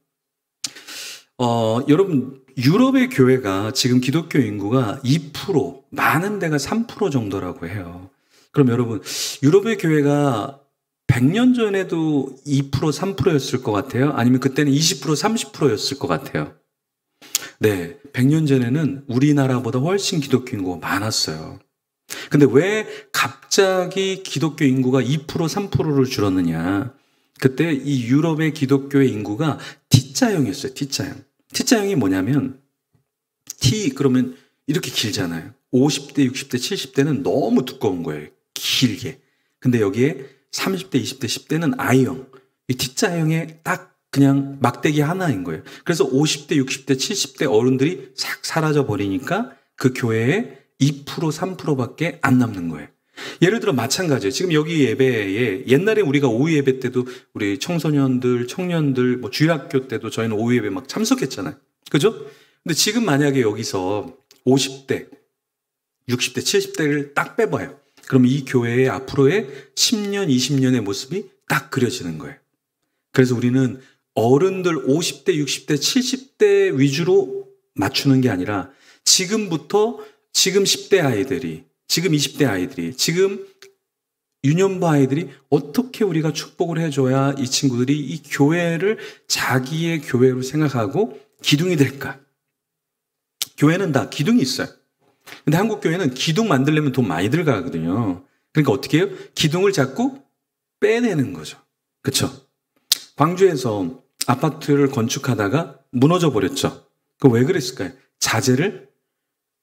여러분 유럽의 교회가 지금 기독교 인구가 2%, 많은 데가 3% 정도라고 해요. 그럼 여러분 유럽의 교회가 100년 전에도 2%, 3%였을 것 같아요? 아니면 그때는 20%, 30%였을 것 같아요? 네, 100년 전에는 우리나라보다 훨씬 기독교 인구가 많았어요. 근데 왜 갑자기 기독교 인구가 2%, 3%를 줄었느냐? 그때 이 유럽의 기독교의 인구가 T자형이었어요, T자형. T자형이 뭐냐면, T, 그러면 이렇게 길잖아요. 50대, 60대, 70대는 너무 두꺼운 거예요. 길게. 근데 여기에 30대, 20대, 10대는 I형. 이 T자형에 딱 그냥 막대기 하나인 거예요. 그래서 50대, 60대, 70대 어른들이 싹 사라져 버리니까 그 교회에 2%, 3%밖에 안 남는 거예요. 예를 들어 마찬가지예요. 지금 여기 예배에 옛날에 우리가 오후 예배 때도 우리 청소년들, 청년들, 주일학교 때도 저희는 오후 예배 막 참석했잖아요. 그죠? 근데 지금 만약에 여기서 50대, 60대, 70대를 딱 빼봐요. 그럼 이 교회의 앞으로의 10년, 20년의 모습이 딱 그려지는 거예요. 그래서 우리는 어른들 50대, 60대, 70대 위주로 맞추는 게 아니라 지금부터 지금 10대 아이들이, 지금 20대 아이들이, 지금 유년부 아이들이 어떻게 우리가 축복을 해줘야 이 친구들이 이 교회를 자기의 교회로 생각하고 기둥이 될까? 교회는 다 기둥이 있어요. 근데 한국 교회는 기둥 만들려면 돈 많이 들어가거든요. 그러니까 어떻게 해요? 기둥을 자꾸 빼내는 거죠. 그렇죠? 광주에서 아파트를 건축하다가 무너져 버렸죠. 그 왜 그랬을까요? 자재를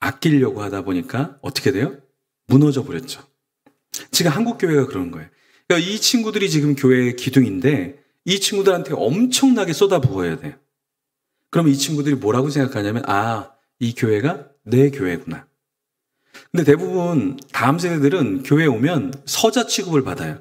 아끼려고 하다 보니까 어떻게 돼요? 무너져 버렸죠. 지금 한국 교회가 그런 거예요. 그러니까 이 친구들이 지금 교회의 기둥인데 이 친구들한테 엄청나게 쏟아부어야 돼요. 그럼 이 친구들이 뭐라고 생각하냐면 이 교회가 내 교회구나. 근데 대부분 다음 세대들은 교회에 오면 서자 취급을 받아요.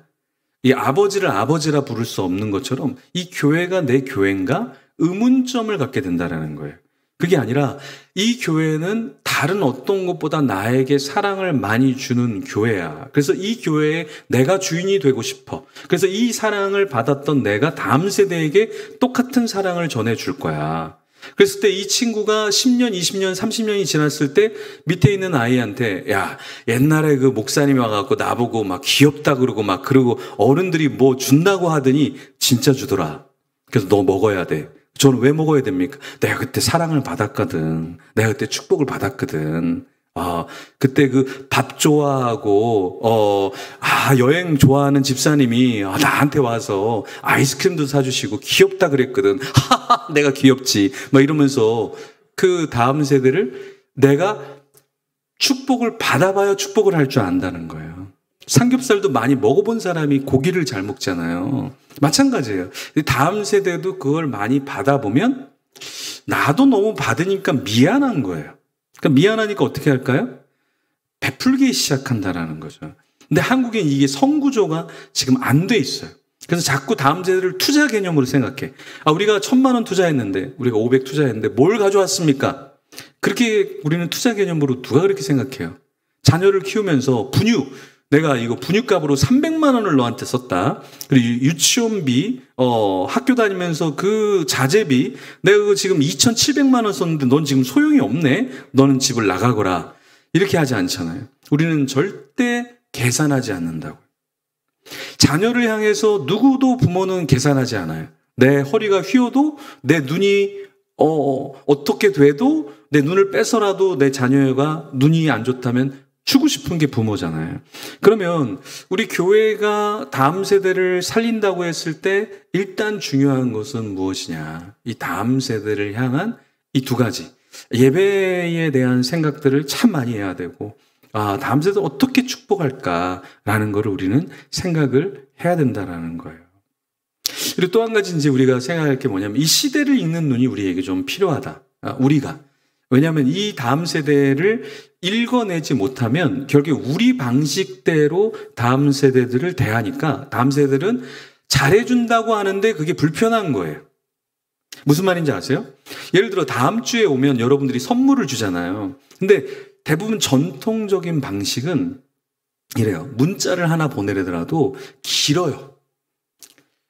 이 아버지를 아버지라 부를 수 없는 것처럼 이 교회가 내 교회인가 의문점을 갖게 된다는 거예요. 그게 아니라 이 교회는 다른 어떤 것보다 나에게 사랑을 많이 주는 교회야. 그래서 이 교회에 내가 주인이 되고 싶어. 그래서 이 사랑을 받았던 내가 다음 세대에게 똑같은 사랑을 전해줄 거야. 그랬을 때 이 친구가 10년, 20년, 30년이 지났을 때 밑에 있는 아이한테 야, 옛날에 그 목사님이 와갖고 나보고 막 귀엽다 그러고 어른들이 뭐 준다고 하더니 진짜 주더라. 그래서 너 먹어야 돼. 저는 왜 먹어야 됩니까? 내가 그때 사랑을 받았거든. 내가 그때 축복을 받았거든. 그때 그 밥 좋아하고, 여행 좋아하는 집사님이 나한테 와서 아이스크림도 사주시고 귀엽다 그랬거든. 하하, 내가 귀엽지. 막 이러면서 그 다음 세대를 내가 축복을 받아봐야 축복을 할 줄 안다는 거예요. 삼겹살도 많이 먹어본 사람이 고기를 잘 먹잖아요. 마찬가지예요. 다음 세대도 그걸 많이 받아보면 나도 너무 받으니까 미안한 거예요. 그러니까 미안하니까 어떻게 할까요? 베풀기 시작한다라는 거죠. 근데 한국엔 이게 성구조가 지금 안 돼 있어요. 그래서 자꾸 다음 세대를 투자 개념으로 생각해. 우리가 1,000만 원 투자했는데, 우리가 500 투자했는데 뭘 가져왔습니까? 그렇게 우리는 투자 개념으로 누가 그렇게 생각해요? 자녀를 키우면서 분유, 내가 이거 분유값으로 300만 원을 너한테 썼다. 그리고 유치원비, 학교 다니면서 그 자재비, 내가 그거 지금 2,700만 원 썼는데 넌 지금 소용이 없네? 너는 집을 나가거라. 이렇게 하지 않잖아요. 우리는 절대 계산하지 않는다고. 자녀를 향해서 누구도 부모는 계산하지 않아요. 내 허리가 휘어도 내 눈이 어떻게 돼도 내 눈을 빼서라도 내 자녀가 눈이 안 좋다면 주고 싶은 게 부모잖아요. 그러면 우리 교회가 다음 세대를 살린다고 했을 때 일단 중요한 것은 무엇이냐? 이 다음 세대를 향한 이 두 가지. 예배에 대한 생각들을 참 많이 해야 되고, 다음 세대 어떻게 축복할까라는 것을 우리는 생각을 해야 된다라는 거예요. 그리고 또 한 가지 이제 우리가 생각할 게 뭐냐면 이 시대를 읽는 눈이 우리에게 좀 필요하다. 우리가. 왜냐하면 이 다음 세대를 읽어내지 못하면 결국 우리 방식대로 다음 세대들을 대하니까 다음 세대들은 잘해준다고 하는데 그게 불편한 거예요. 무슨 말인지 아세요? 예를 들어 다음 주에 오면 여러분들이 선물을 주잖아요. 근데 대부분 전통적인 방식은 이래요. 문자를 하나 보내더라도 길어요.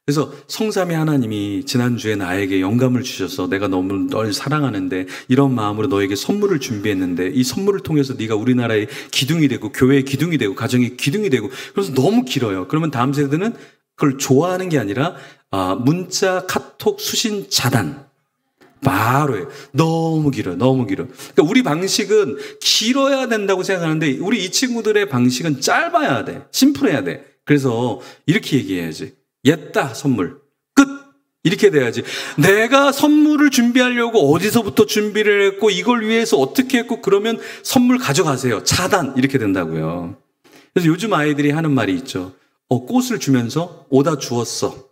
그래서 성삼위 하나님이 지난주에 나에게 영감을 주셔서 내가 너무 널 사랑하는데 이런 마음으로 너에게 선물을 준비했는데 이 선물을 통해서 네가 우리나라의 기둥이 되고 교회의 기둥이 되고 가정의 기둥이 되고 그래서 너무 길어요. 그러면 다음 세대는 그걸 좋아하는 게 아니라 문자, 카톡, 수신 차단. 바로 해요. 너무 길어요. 너무 길어. 그러니까 우리 방식은 길어야 된다고 생각하는데 우리 이 친구들의 방식은 짧아야 돼. 심플해야 돼. 그래서 이렇게 얘기해야지. 옛다 선물 끝 이렇게 돼야지. 내가 선물을 준비하려고 어디서부터 준비를 했고 이걸 위해서 어떻게 했고 그러면 선물 가져가세요. 차단 이렇게 된다고요. 그래서 요즘 아이들이 하는 말이 있죠. 꽃을 주면서 오다 주었어.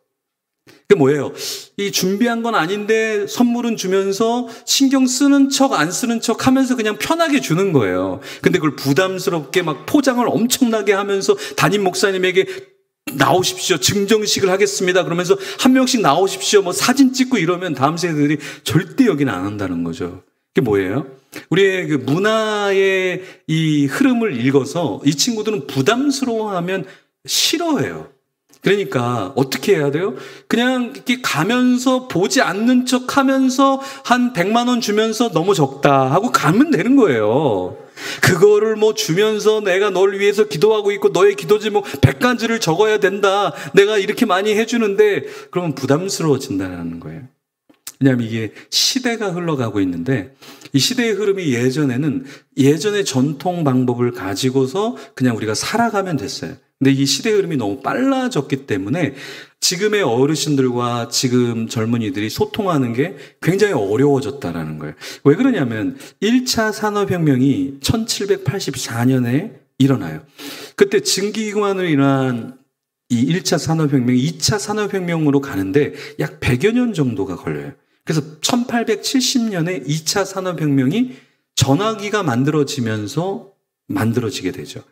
그게 뭐예요? 이 준비한 건 아닌데 선물은 주면서 신경 쓰는 척 안 쓰는 척 하면서 그냥 편하게 주는 거예요. 근데 그걸 부담스럽게 막 포장을 엄청나게 하면서 담임 목사님에게 나오십시오. 증정식을 하겠습니다. 그러면서 한 명씩 나오십시오. 뭐 사진 찍고 이러면 다음 세대들이 절대 여기는 안 한다는 거죠. 그게 뭐예요? 우리의 그 문화의 이 흐름을 읽어서 이 친구들은 부담스러워하면 싫어해요. 그러니까 어떻게 해야 돼요? 그냥 이렇게 가면서 보지 않는 척 하면서 한 100만 원 주면서 너무 적다 하고 가면 되는 거예요. 그거를 뭐 주면서 내가 널 위해서 기도하고 있고 너의 기도 제목 100가지를 적어야 된다. 내가 이렇게 많이 해주는데 그러면 부담스러워진다는 거예요. 왜냐하면 이게 시대가 흘러가고 있는데 이 시대의 흐름이 예전의 전통 방법을 가지고서 그냥 우리가 살아가면 됐어요. 근데 이 시대의 흐름이 너무 빨라졌기 때문에 지금의 어르신들과 지금 젊은이들이 소통하는 게 굉장히 어려워졌다라는 거예요. 왜 그러냐면 1차 산업혁명이 1784년에 일어나요. 그때 증기기관으로 일어난 이 1차 산업혁명이 2차 산업혁명으로 가는데 약 100여 년 정도가 걸려요. 그래서 1870년에 2차 산업혁명이 전화기가 만들어지면서 만들어지게 되죠.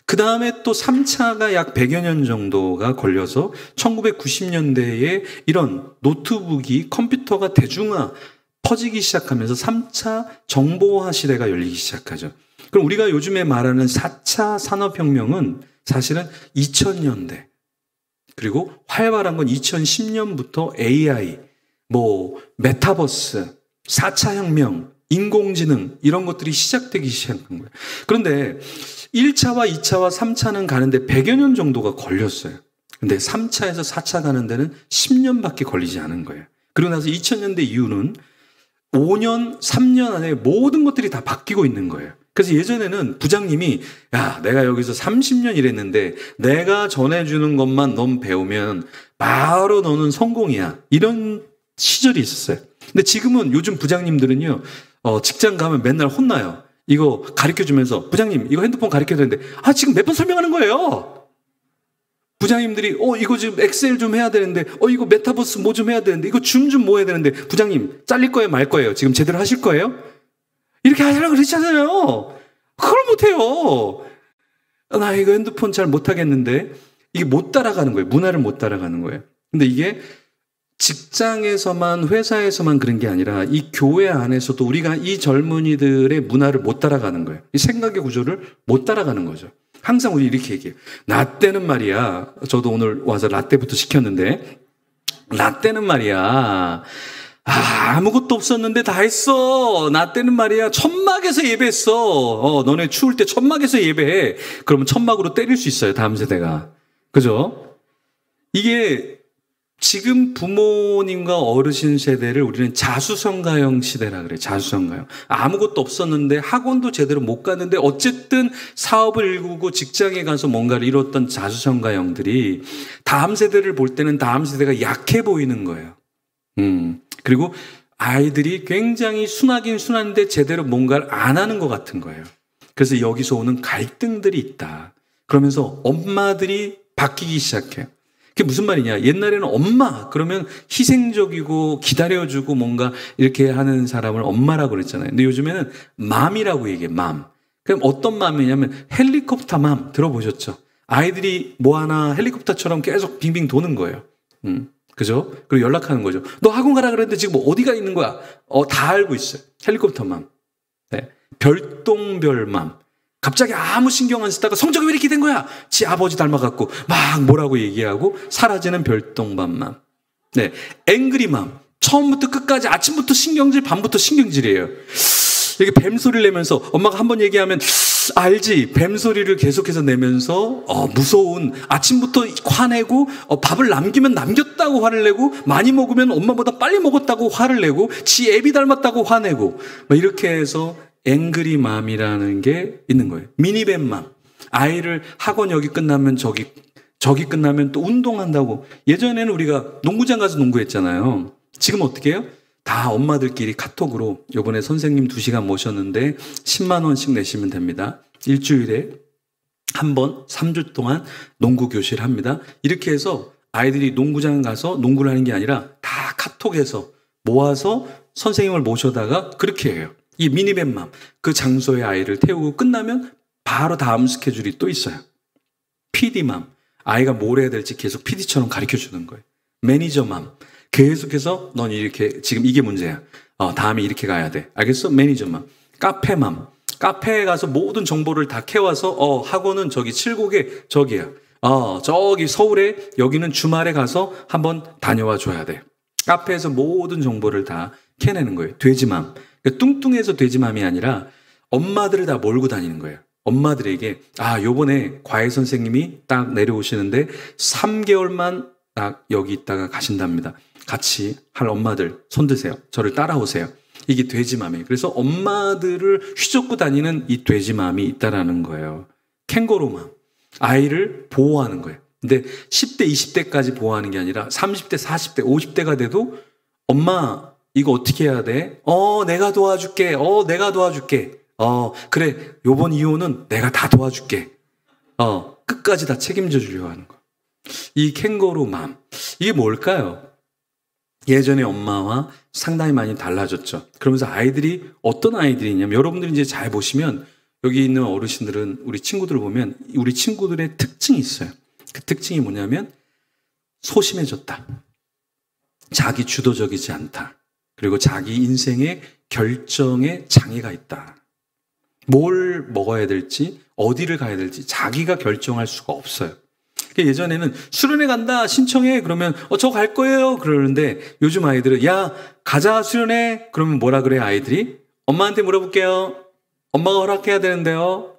그 다음에 또 3차가 약 100여 년 정도가 걸려서 1990년대에 이런 노트북이 컴퓨터가 대중화 퍼지기 시작하면서 3차 정보화 시대가 열리기 시작하죠. 그럼 우리가 요즘에 말하는 4차 산업혁명은 사실은 2000년대 그리고 활발한 건 2010년부터 AI, 메타버스, 4차 혁명, 인공지능 이런 것들이 시작되기 시작한 거예요. 그런데 1차와 2차와 3차는 가는데 100여 년 정도가 걸렸어요. 근데 3차에서 4차 가는 데는 10년밖에 걸리지 않은 거예요. 그리고 나서 2000년대 이후는 5년, 3년 안에 모든 것들이 다 바뀌고 있는 거예요. 그래서 예전에는 부장님이 야, 내가 여기서 30년 일했는데 내가 전해주는 것만 넌 배우면 바로 너는 성공이야. 이런 시절이 있었어요. 근데 지금은 요즘 부장님들은요, 직장 가면 맨날 혼나요. 이거 가르쳐주면서 부장님 이거 핸드폰 가르쳐야 되는데 지금 몇 번 설명하는 거예요. 부장님들이 이거 지금 엑셀 좀 해야 되는데 이거 메타버스 뭐 좀 해야 되는데 이거 줌 뭐 해야 되는데 부장님 잘릴 거예요 말 거예요? 지금 제대로 하실 거예요? 이렇게 하시라고 그러잖아요. 그걸 못해요. 나 이거 핸드폰 잘 못하겠는데 이게 못 따라가는 거예요. 문화를 못 따라가는 거예요. 근데 이게 직장에서만 회사에서만 그런 게 아니라 이 교회 안에서도 우리가 이 젊은이들의 문화를 못 따라가는 거예요. 이 생각의 구조를 못 따라가는 거죠. 항상 우리 이렇게 얘기해요. 나 때는 말이야. 저도 오늘 와서 라떼부터 시켰는데, 나 때는 말이야. 아무것도 없었는데 다 했어. 나 때는 말이야. 천막에서 예배했어. 너네 추울 때 천막에서 예배해. 그러면 천막으로 때릴 수 있어요. 다음 세대가. 그죠? 이게 지금 부모님과 어르신 세대를 우리는 자수성가형 시대라 그래요. 자수성가형. 아무것도 없었는데 학원도 제대로 못 갔는데 어쨌든 사업을 일구고 직장에 가서 뭔가를 이뤘던 자수성가형들이 다음 세대를 볼 때는 다음 세대가 약해 보이는 거예요. 그리고 아이들이 굉장히 순하긴 순한데 제대로 뭔가를 안 하는 것 같은 거예요. 그래서 여기서 오는 갈등들이 있다. 그러면서 엄마들이 바뀌기 시작해요. 그게 무슨 말이냐. 옛날에는 엄마 그러면 희생적이고 기다려주고 뭔가 이렇게 하는 사람을 엄마라고 그랬잖아요. 근데 요즘에는 맘이라고 얘기해요. 맘. 그럼 어떤 맘이냐면 헬리콥터 맘 들어보셨죠? 아이들이 뭐 하나 헬리콥터처럼 계속 빙빙 도는 거예요. 그죠? 그리고 연락하는 거죠. 너 학원 가라 그랬는데 지금 뭐 어디가 있는 거야? 다 알고 있어요. 헬리콥터 맘. 네. 별똥별맘. 갑자기 아무 신경 안 쓰다가 성적이 왜 이렇게 된 거야? 지 아버지 닮아갖고 막 뭐라고 얘기하고 사라지는 별똥맘맘. 네. 앵그리맘. 처음부터 끝까지 아침부터 신경질, 밤부터 신경질이에요. 이렇게 뱀소리를 내면서 엄마가 한번 얘기하면 알지? 뱀소리를 계속해서 내면서 무서운 아침부터 화내고 밥을 남기면 남겼다고 화를 내고 많이 먹으면 엄마보다 빨리 먹었다고 화를 내고 지 애비 닮았다고 화내고 이렇게 해서 앵그리맘이라는 게 있는 거예요. 미니뱀맘. 아이를 학원 여기 끝나면 저기 끝나면 또 운동한다고. 예전에는 우리가 농구장 가서 농구했잖아요. 지금 어떻게 해요? 다 엄마들끼리 카톡으로 요번에 선생님 2시간 모셨는데 10만 원씩 내시면 됩니다. 일주일에 한 번 3주 동안 농구 교실 합니다. 이렇게 해서 아이들이 농구장 가서 농구를 하는 게 아니라 다 카톡에서 모아서 선생님을 모셔다가 그렇게 해요. 이 미니밴맘, 그 장소에 아이를 태우고 끝나면 바로 다음 스케줄이 또 있어요. PD맘, 아이가 뭘 해야 될지 계속 PD처럼 가르쳐 주는 거예요. 매니저맘, 계속해서 넌 이렇게 지금 이게 문제야. 다음에 이렇게 가야 돼. 알겠어? 매니저맘. 카페맘, 카페에 가서 모든 정보를 다 캐와서 학원은 저기 칠곡에 저기야. 저기 서울에 여기는 주말에 가서 한번 다녀와 줘야 돼. 카페에서 모든 정보를 다 캐내는 거예요. 돼지맘. 뚱뚱해서 돼지맘이 아니라 엄마들을 다 몰고 다니는 거예요. 엄마들에게 요번에 과외 선생님이 딱 내려오시는데 3개월만 딱 여기 있다가 가신답니다. 같이 할 엄마들 손 드세요. 저를 따라오세요. 이게 돼지맘이에요. 그래서 엄마들을 휘젓고 다니는 이 돼지맘이 있다라는 거예요. 캥거루맘. 아이를 보호하는 거예요. 근데 10대, 20대까지 보호하는 게 아니라 30대, 40대, 50대가 돼도 엄마 이거 어떻게 해야 돼? 내가 도와줄게. 내가 도와줄게. 그래. 요번 이혼은 내가 다 도와줄게. 끝까지 다 책임져 주려고 하는 거. 이 캥거루맘. 이게 뭘까요? 예전에 엄마와 상당히 많이 달라졌죠. 그러면서 아이들이 어떤 아이들이냐면 여러분들이 이제 잘 보시면 여기 있는 어르신들은 우리 친구들을 보면 우리 친구들의 특징이 있어요. 그 특징이 뭐냐면 소심해졌다. 자기 주도적이지 않다. 그리고 자기 인생의 결정에 장애가 있다. 뭘 먹어야 될지 어디를 가야 될지 자기가 결정할 수가 없어요. 예전에는 수련회 간다 신청해 그러면 저 갈 거예요 그러는데 요즘 아이들은 야 가자 수련회 그러면 뭐라 그래 아이들이? 엄마한테 물어볼게요. 엄마가 허락해야 되는데요.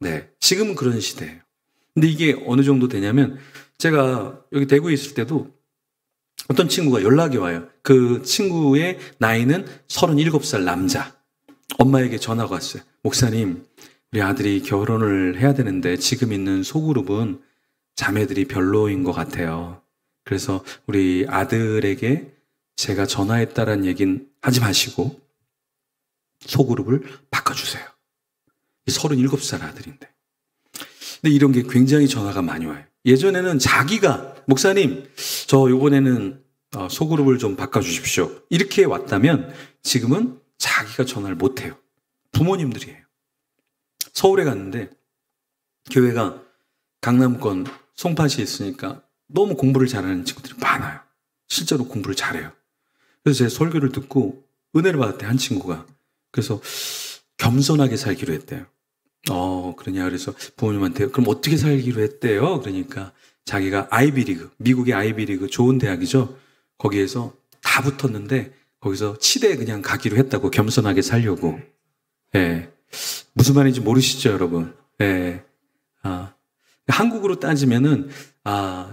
네, 지금은 그런 시대예요. 근데 이게 어느 정도 되냐면 제가 여기 대구에 있을 때도 어떤 친구가 연락이 와요. 그 친구의 나이는 37살 남자. 엄마에게 전화가 왔어요. 목사님, 우리 아들이 결혼을 해야 되는데 지금 있는 소그룹은 자매들이 별로인 것 같아요. 그래서 우리 아들에게 제가 전화했다라는 얘기는 하지 마시고 소그룹을 바꿔주세요. 37살 아들인데. 근데 이런 게 굉장히 전화가 많이 와요. 예전에는 자기가 목사님 저 이번에는 소그룹을 좀 바꿔주십시오. 이렇게 왔다면 지금은 자기가 전화를 못해요. 부모님들이에요. 서울에 갔는데 교회가 강남권 송파시에 있으니까 너무 공부를 잘하는 친구들이 많아요. 실제로 공부를 잘해요. 그래서 제 설교를 듣고 은혜를 받았대 한 친구가. 그래서 겸손하게 살기로 했대요. 그러냐. 그래서 부모님한테 그럼 어떻게 살기로 했대요? 그러니까 자기가 아이비리그, 미국의 아이비리그 좋은 대학이죠. 거기에서 다 붙었는데 거기서 치대 그냥 가기로 했다고 겸손하게 살려고. 예. 무슨 말인지 모르시죠, 여러분? 예. 한국으로 따지면은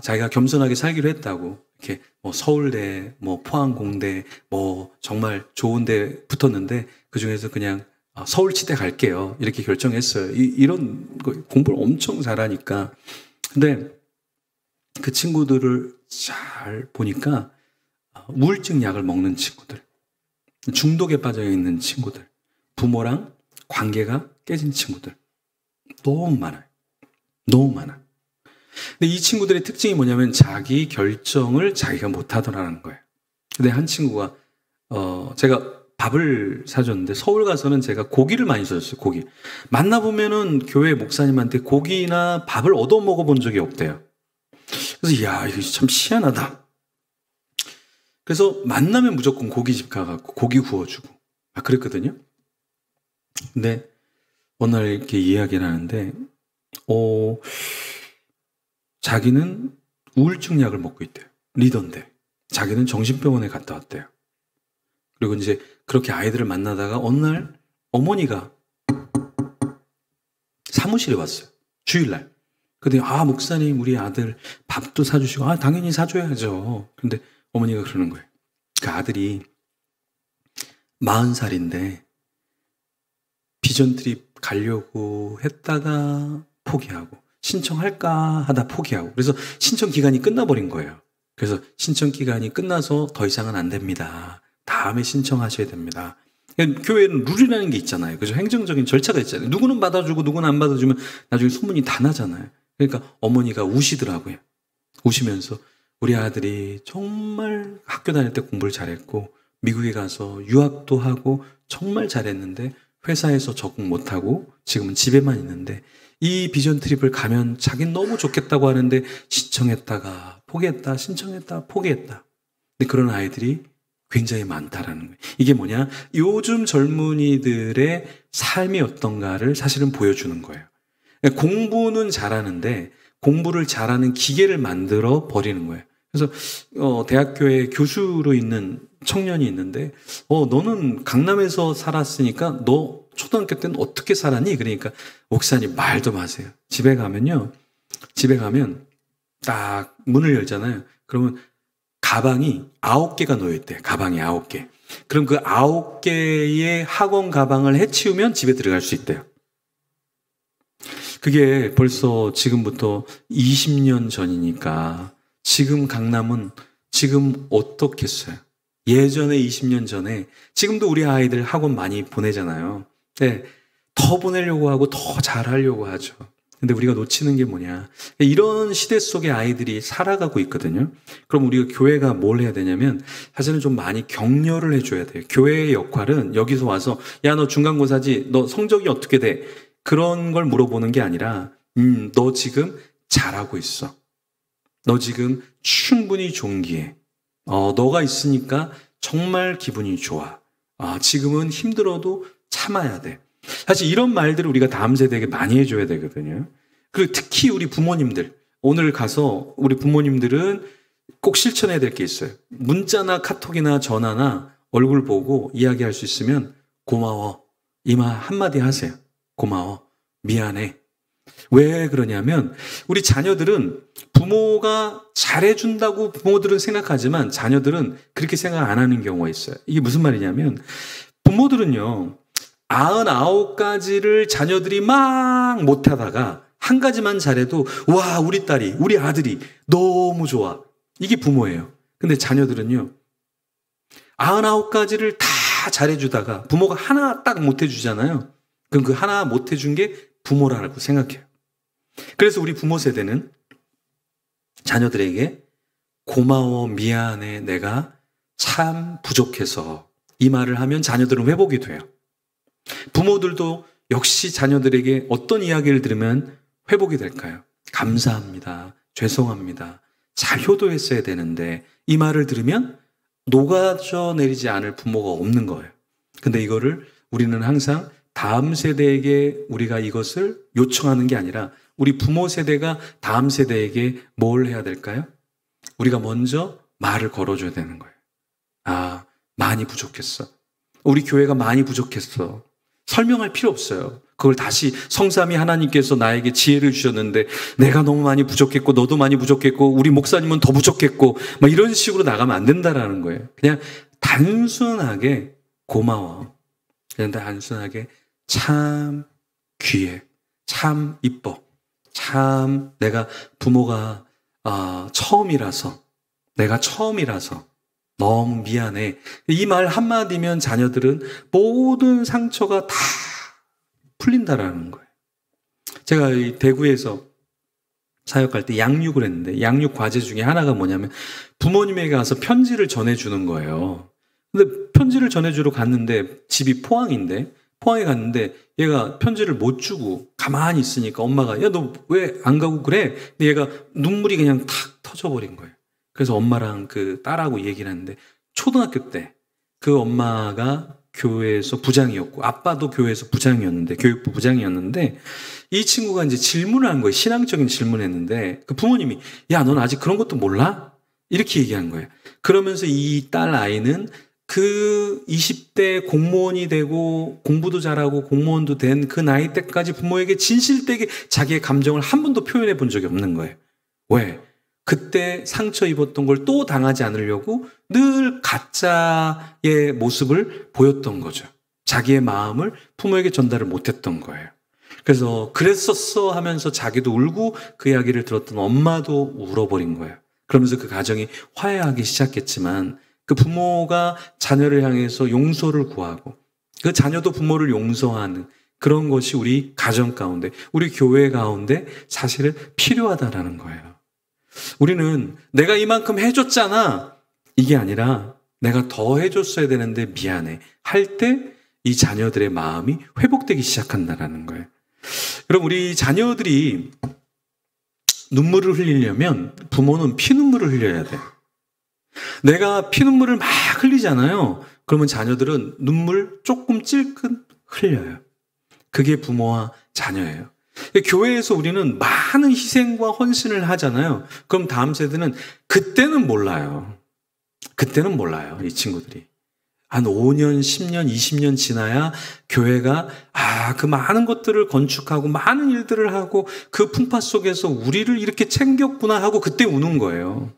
자기가 겸손하게 살기로 했다고. 이렇게 뭐 서울대, 뭐 포항공대, 뭐 정말 좋은데 붙었는데 그 중에서 그냥 서울치대 갈게요. 이렇게 결정했어요. 이런 거 공부를 엄청 잘하니까. 근데 그 친구들을 잘 보니까 우울증 약을 먹는 친구들, 중독에 빠져 있는 친구들, 부모랑 관계가 깨진 친구들 너무 많아요. 너무 많아. 근데 이 친구들의 특징이 뭐냐면 자기 결정을 자기가 못하더라는 거예요. 근데 한 친구가 제가 밥을 사줬는데 서울 가서는 제가 고기를 많이 사줬어요. 고기. 만나보면은 교회 목사님한테 고기나 밥을 얻어 먹어본 적이 없대요. 그래서 이거 참 희한하다. 그래서 만나면 무조건 고깃집 가갖고 고기 구워주고 그랬거든요. 근데 어느 날 이렇게 이야기를 하는데 자기는 우울증 약을 먹고 있대요. 리더인데 자기는 정신병원에 갔다 왔대요. 그리고 이제 그렇게 아이들을 만나다가 어느 날 어머니가 사무실에 왔어요. 주일날. 근데 목사님 우리 아들 밥도 사주시고 당연히 사줘야죠. 근데 어머니가 그러는 거예요. 그 아들이 40살인데 비전 트립 가려고 했다가 포기하고 신청할까 하다 포기하고 그래서 신청 기간이 끝나버린 거예요. 그래서 신청 기간이 끝나서 더 이상은 안 됩니다. 다음에 신청하셔야 됩니다. 교회는 룰이라는 게 있잖아요. 그죠? 행정적인 절차가 있잖아요. 누구는 받아주고 누구는 안 받아주면 나중에 소문이 다 나잖아요. 그러니까 어머니가 우시더라고요. 우시면서 우리 아들이 정말 학교 다닐 때 공부를 잘했고 미국에 가서 유학도 하고 정말 잘했는데 회사에서 적응 못하고 지금은 집에만 있는데 이 비전 트립을 가면 자기는 너무 좋겠다고 하는데 신청했다가 포기했다, 신청했다, 포기했다. 근데 그런 아이들이 굉장히 많다라는 거예요. 이게 뭐냐? 요즘 젊은이들의 삶이 어떤가를 사실은 보여주는 거예요. 공부는 잘하는데 공부를 잘하는 기계를 만들어 버리는 거예요. 그래서 대학교에 교수로 있는 청년이 있는데 너는 강남에서 살았으니까 너 초등학교 때는 어떻게 살았니? 그러니까 목사님 말도 마세요. 집에 가면 딱 문을 열잖아요. 그러면 가방이 9개가 놓여있대요. 가방이 9개. 그럼 그 9개의 학원 가방을 해치우면 집에 들어갈 수 있대요. 그게 벌써 지금부터 20년 전이니까 지금 강남은 지금 어떻겠어요? 예전에 20년 전에 지금도 우리 아이들 학원 많이 보내잖아요. 네, 더 보내려고 하고 더 잘하려고 하죠. 근데 우리가 놓치는 게 뭐냐? 이런 시대 속에 아이들이 살아가고 있거든요. 그럼 우리가 교회가 뭘 해야 되냐면 사실은 좀 많이 격려를 해줘야 돼요. 교회의 역할은 여기서 와서 야, 너 중간고사지? 너 성적이 어떻게 돼? 그런 걸 물어보는 게 아니라 너 지금 잘하고 있어. 너 지금 충분히 존귀해. 너가 있으니까 정말 기분이 좋아. 지금은 힘들어도 참아야 돼. 사실 이런 말들을 우리가 다음 세대에게 많이 해줘야 되거든요. 그리고 특히 우리 부모님들, 오늘 가서 우리 부모님들은 꼭 실천해야 될 게 있어요. 문자나 카톡이나 전화나 얼굴 보고 이야기할 수 있으면 고마워. 이 말 한마디 하세요. 고마워. 미안해. 왜 그러냐면 우리 자녀들은 부모가 잘해준다고 부모들은 생각하지만 자녀들은 그렇게 생각 안 하는 경우가 있어요. 이게 무슨 말이냐면 부모들은요 99가지를 자녀들이 막 못하다가 한 가지만 잘해도 와 우리 딸이 우리 아들이 너무 좋아. 이게 부모예요. 근데 자녀들은요 99가지를 다 잘해주다가 부모가 하나 딱 못해주잖아요. 그럼 그 하나 못해준 게 부모라고 생각해요. 그래서 우리 부모 세대는 자녀들에게 고마워, 미안해, 내가 참 부족해서 이 말을 하면 자녀들은 회복이 돼요. 부모들도 역시 자녀들에게 어떤 이야기를 들으면 회복이 될까요? 감사합니다. 죄송합니다. 잘 효도했어야 되는데 이 말을 들으면 녹아져 내리지 않을 부모가 없는 거예요. 근데 이거를 우리는 항상 다음 세대에게 우리가 이것을 요청하는 게 아니라 우리 부모 세대가 다음 세대에게 뭘 해야 될까요? 우리가 먼저 말을 걸어줘야 되는 거예요. 아, 많이 부족했어. 우리 교회가 많이 부족했어. 설명할 필요 없어요. 그걸 다시 성삼위 하나님께서 나에게 지혜를 주셨는데 내가 너무 많이 부족했고 너도 많이 부족했고 우리 목사님은 더 부족했고 막 이런 식으로 나가면 안 된다라는 거예요. 그냥 단순하게 고마워. 그냥 단순하게 참 귀해. 참 이뻐. 참 내가 부모가 내가 처음이라서 너무 미안해. 이 말 한마디면 자녀들은 모든 상처가 다 풀린다라는 거예요. 제가 이 대구에서 사역할 때 양육을 했는데 양육 과제 중에 하나가 뭐냐면 부모님에게 가서 편지를 전해주는 거예요. 근데 편지를 전해주러 갔는데 집이 포항인데 포항에 갔는데 얘가 편지를 못 주고 가만히 있으니까 엄마가 야, 너 왜 안 가고 그래? 근데 얘가 눈물이 그냥 탁 터져버린 거예요. 그래서 엄마랑 그 딸하고 얘기를 했는데 초등학교 때 그 엄마가 교회에서 부장이었고 아빠도 교회에서 부장이었는데 교육부 부장이었는데 이 친구가 이제 질문을 한 거예요. 신앙적인 질문을 했는데 그 부모님이 야, 넌 아직 그런 것도 몰라? 이렇게 얘기한 거예요. 그러면서 이 딸 아이는 그 20대 공무원이 되고 공부도 잘하고 공무원도 된 그 나이 때까지 부모에게 진실되게 자기의 감정을 한 번도 표현해 본 적이 없는 거예요. 왜? 그때 상처 입었던 걸 또 당하지 않으려고 늘 가짜의 모습을 보였던 거죠. 자기의 마음을 부모에게 전달을 못했던 거예요. 그래서 그랬었어 하면서 자기도 울고 그 이야기를 들었던 엄마도 울어버린 거예요. 그러면서 그 가정이 화해하기 시작했지만 그 부모가 자녀를 향해서 용서를 구하고 그 자녀도 부모를 용서하는 그런 것이 우리 가정 가운데, 우리 교회 가운데 사실은 필요하다라는 거예요. 우리는 내가 이만큼 해줬잖아. 이게 아니라 내가 더 해줬어야 되는데 미안해. 할 때 이 자녀들의 마음이 회복되기 시작한다라는 거예요. 여러분, 우리 자녀들이 눈물을 흘리려면 부모는 피눈물을 흘려야 돼요. 내가 피눈물을 막 흘리잖아요. 그러면 자녀들은 눈물 조금 찔끔 흘려요. 그게 부모와 자녀예요. 교회에서 우리는 많은 희생과 헌신을 하잖아요. 그럼 다음 세대는 그때는 몰라요. 그때는 몰라요. 이 친구들이. 한 5년, 10년, 20년 지나야 교회가 그 많은 것들을 건축하고 많은 일들을 하고 그 풍파 속에서 우리를 이렇게 챙겼구나 하고 그때 우는 거예요.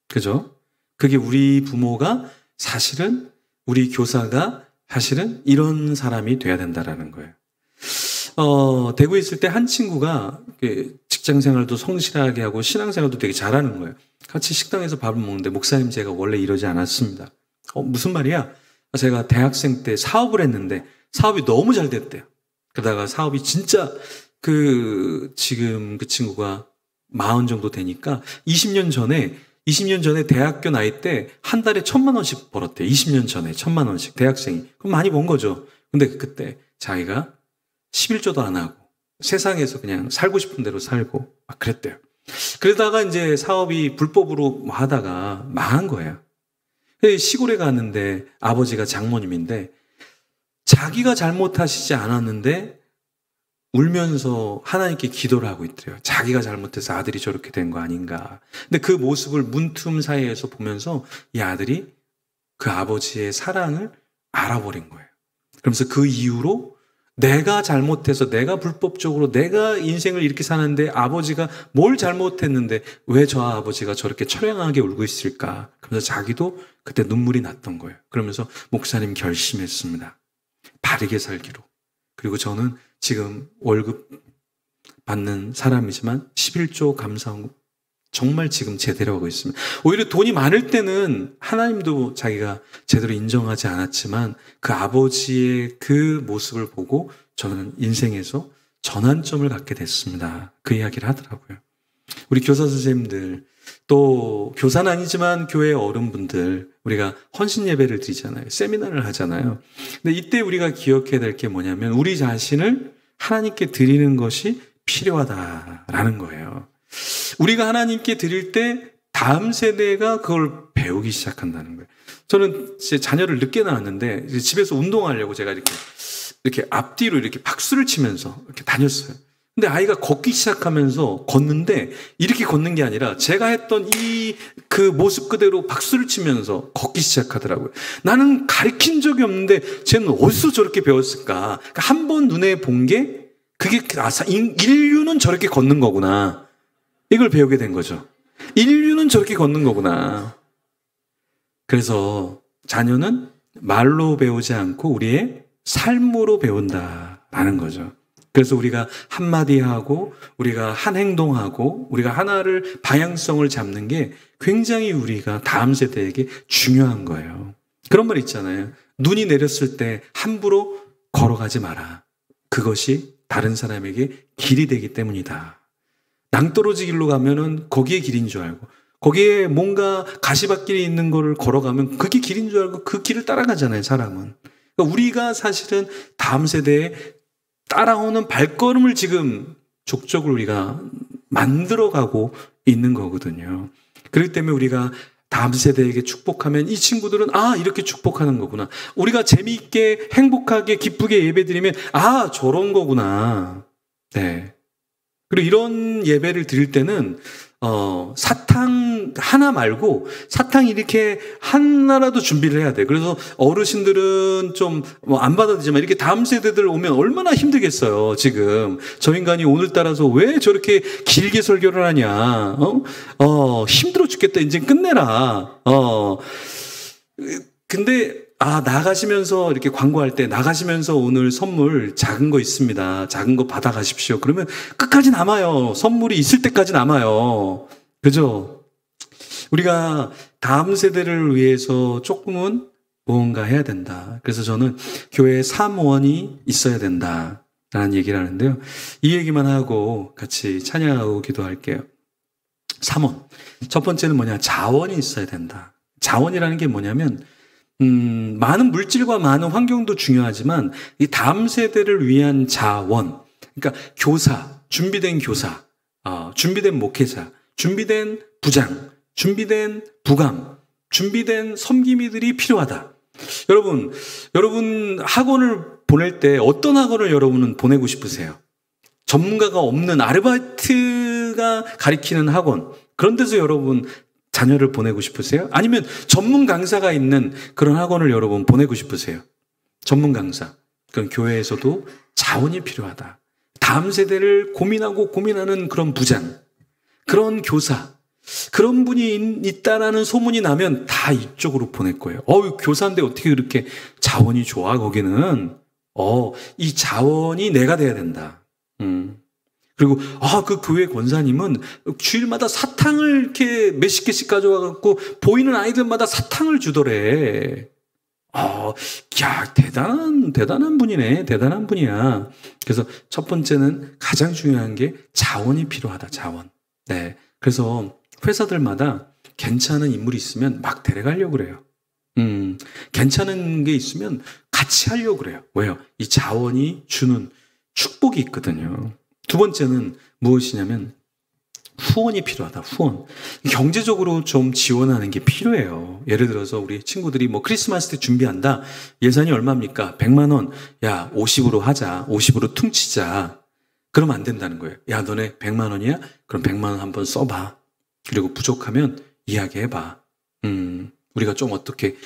그죠? 그게 우리 부모가 사실은 우리 교사가 사실은 이런 사람이 돼야 된다라는 거예요. 대구에 있을 때 한 친구가 직장 생활도 성실하게 하고 신앙 생활도 되게 잘하는 거예요. 같이 식당에서 밥을 먹는데 목사님 제가 원래 이러지 않았습니다. 무슨 말이야? 제가 대학생 때 사업을 했는데 사업이 너무 잘 됐대요. 그러다가 사업이 진짜 지금 그 친구가 40 정도 되니까 20년 전에 대학교 나이 때 한 달에 1,000만 원씩 벌었대요. 20년 전에 1,000만 원씩 대학생이. 그럼 많이 번 거죠. 근데 그때 자기가 11조도 안 하고 세상에서 그냥 살고 싶은 대로 살고 막 그랬대요. 그러다가 이제 사업이 불법으로 하다가 망한 거예요. 시골에 갔는데 아버지가 장모님인데 자기가 잘못하시지 않았는데 울면서 하나님께 기도를 하고 있더래요. 자기가 잘못해서 아들이 저렇게 된 거 아닌가. 근데 그 모습을 문틈 사이에서 보면서 이 아들이 그 아버지의 사랑을 알아버린 거예요. 그러면서 그 이후로 내가 잘못해서 내가 불법적으로 내가 인생을 이렇게 사는데 아버지가 뭘 잘못했는데 왜 저 아버지가 저렇게 처량하게 울고 있을까. 그러면서 자기도 그때 눈물이 났던 거예요. 그러면서 목사님 결심했습니다. 바르게 살기로. 그리고 저는 지금 월급 받는 사람이지만 11조 감사하고 정말 지금 제대로 하고 있습니다. 오히려 돈이 많을 때는 하나님도 자기가 제대로 인정하지 않았지만 그 아버지의 그 모습을 보고 저는 인생에서 전환점을 갖게 됐습니다. 그 이야기를 하더라고요. 우리 교사 선생님들 또 교사는 아니지만 교회 어른분들 우리가 헌신 예배를 드리잖아요. 세미나를 하잖아요. 근데 이때 우리가 기억해야 될 게 뭐냐면 우리 자신을 하나님께 드리는 것이 필요하다라는 거예요. 우리가 하나님께 드릴 때 다음 세대가 그걸 배우기 시작한다는 거예요. 저는 제 자녀를 늦게 낳았는데 집에서 운동하려고 제가 이렇게 이렇게 앞뒤로 이렇게 박수를 치면서 이렇게 다녔어요. 근데 아이가 걷기 시작하면서 걷는데 이렇게 걷는 게 아니라 제가 했던 그 모습 그대로 박수를 치면서 걷기 시작하더라고요. 나는 가르친 적이 없는데 쟤는 어디서 저렇게 배웠을까? 그러니까 한 번 눈에 본 게 그게 인류는 저렇게 걷는 거구나. 이걸 배우게 된 거죠. 인류는 저렇게 걷는 거구나. 그래서 자녀는 말로 배우지 않고 우리의 삶으로 배운다라는 거죠. 그래서 우리가 한마디 하고 우리가 한 행동하고 우리가 하나를 방향성을 잡는 게 굉장히 우리가 다음 세대에게 중요한 거예요. 그런 말 있잖아요. 눈이 내렸을 때 함부로 걸어가지 마라. 그것이 다른 사람에게 길이 되기 때문이다. 낭떠러지 길로 가면은 거기에 길인 줄 알고 거기에 뭔가 가시밭길이 있는 거를 걸어가면 그게 길인 줄 알고 그 길을 따라가잖아요, 사람은. 그러니까 우리가 사실은 다음 세대에 따라오는 발걸음을 지금 족적으로 우리가 만들어가고 있는 거거든요. 그렇기 때문에 우리가 다음 세대에게 축복하면 이 친구들은 이렇게 축복하는 거구나. 우리가 재미있게 행복하게 기쁘게 예배드리면 저런 거구나. 네. 그리고 이런 예배를 드릴 때는 사탕 하나 말고 사탕 이렇게 하나라도 준비를 해야 돼. 그래서 어르신들은 좀 안 받아들이지만 이렇게 다음 세대들 오면 얼마나 힘들겠어요. 지금 저 인간이 오늘따라서 왜 저렇게 길게 설교를 하냐. 힘들어 죽겠다. 이제 끝내라. 근데 나가시면서 이렇게 광고할 때 나가시면서 오늘 선물 작은 거 있습니다. 작은 거 받아가십시오. 그러면 끝까지 남아요. 선물이 있을 때까지 남아요. 그죠? 우리가 다음 세대를 위해서 조금은 무언가 해야 된다. 그래서 저는 교회에 사모원이 있어야 된다라는 얘기를 하는데요. 이 얘기만 하고 같이 찬양하고 기도할게요. 사모원. 첫 번째는 뭐냐? 자원이 있어야 된다. 자원이라는 게 뭐냐면 많은 물질과 많은 환경도 중요하지만 이 다음 세대를 위한 자원, 그러니까 교사, 준비된 교사, 준비된 목회자, 준비된 부장, 준비된 부감, 준비된 섬김이들이 필요하다. 여러분 학원을 보낼 때 어떤 학원을 여러분은 보내고 싶으세요? 전문가가 없는 아르바이트가 가리키는 학원, 그런 데서 여러분 자녀를 보내고 싶으세요? 아니면 전문 강사가 있는 그런 학원을 여러분 보내고 싶으세요? 전문 강사. 그럼 교회에서도 자원이 필요하다. 다음 세대를 고민하는 그런 부장, 그런 교사, 그런 분이 있다라는 소문이 나면 다 이쪽으로 보낼 거예요. 교사인데 어떻게 그렇게 자원이 좋아, 거기는. 이 자원이 내가 돼야 된다. 그리고 그 교회 권사님은 주일마다 사탕을 이렇게 몇십 개씩 가져와갖고 보이는 아이들마다 사탕을 주더래. 대단한 분이네. 대단한 분이야. 그래서 첫 번째는 가장 중요한 게 자원이 필요하다. 자원. 네. 그래서 회사들마다 괜찮은 인물이 있으면 막 데려가려고 그래요. 괜찮은 게 있으면 같이 하려고 그래요. 왜요? 이 자원이 주는 축복이 있거든요. 두 번째는 무엇이냐면 후원이 필요하다. 후원. 경제적으로 좀 지원하는 게 필요해요. 예를 들어서 우리 친구들이 크리스마스 때 준비한다. 예산이 얼마입니까? 100만 원. 야, 50으로 하자. 50으로 퉁치자. 그러면 안 된다는 거예요. 야, 너네 100만 원이야? 그럼 100만 원 한번 써봐. 그리고 부족하면 이야기해봐. 우리가 좀 어떻게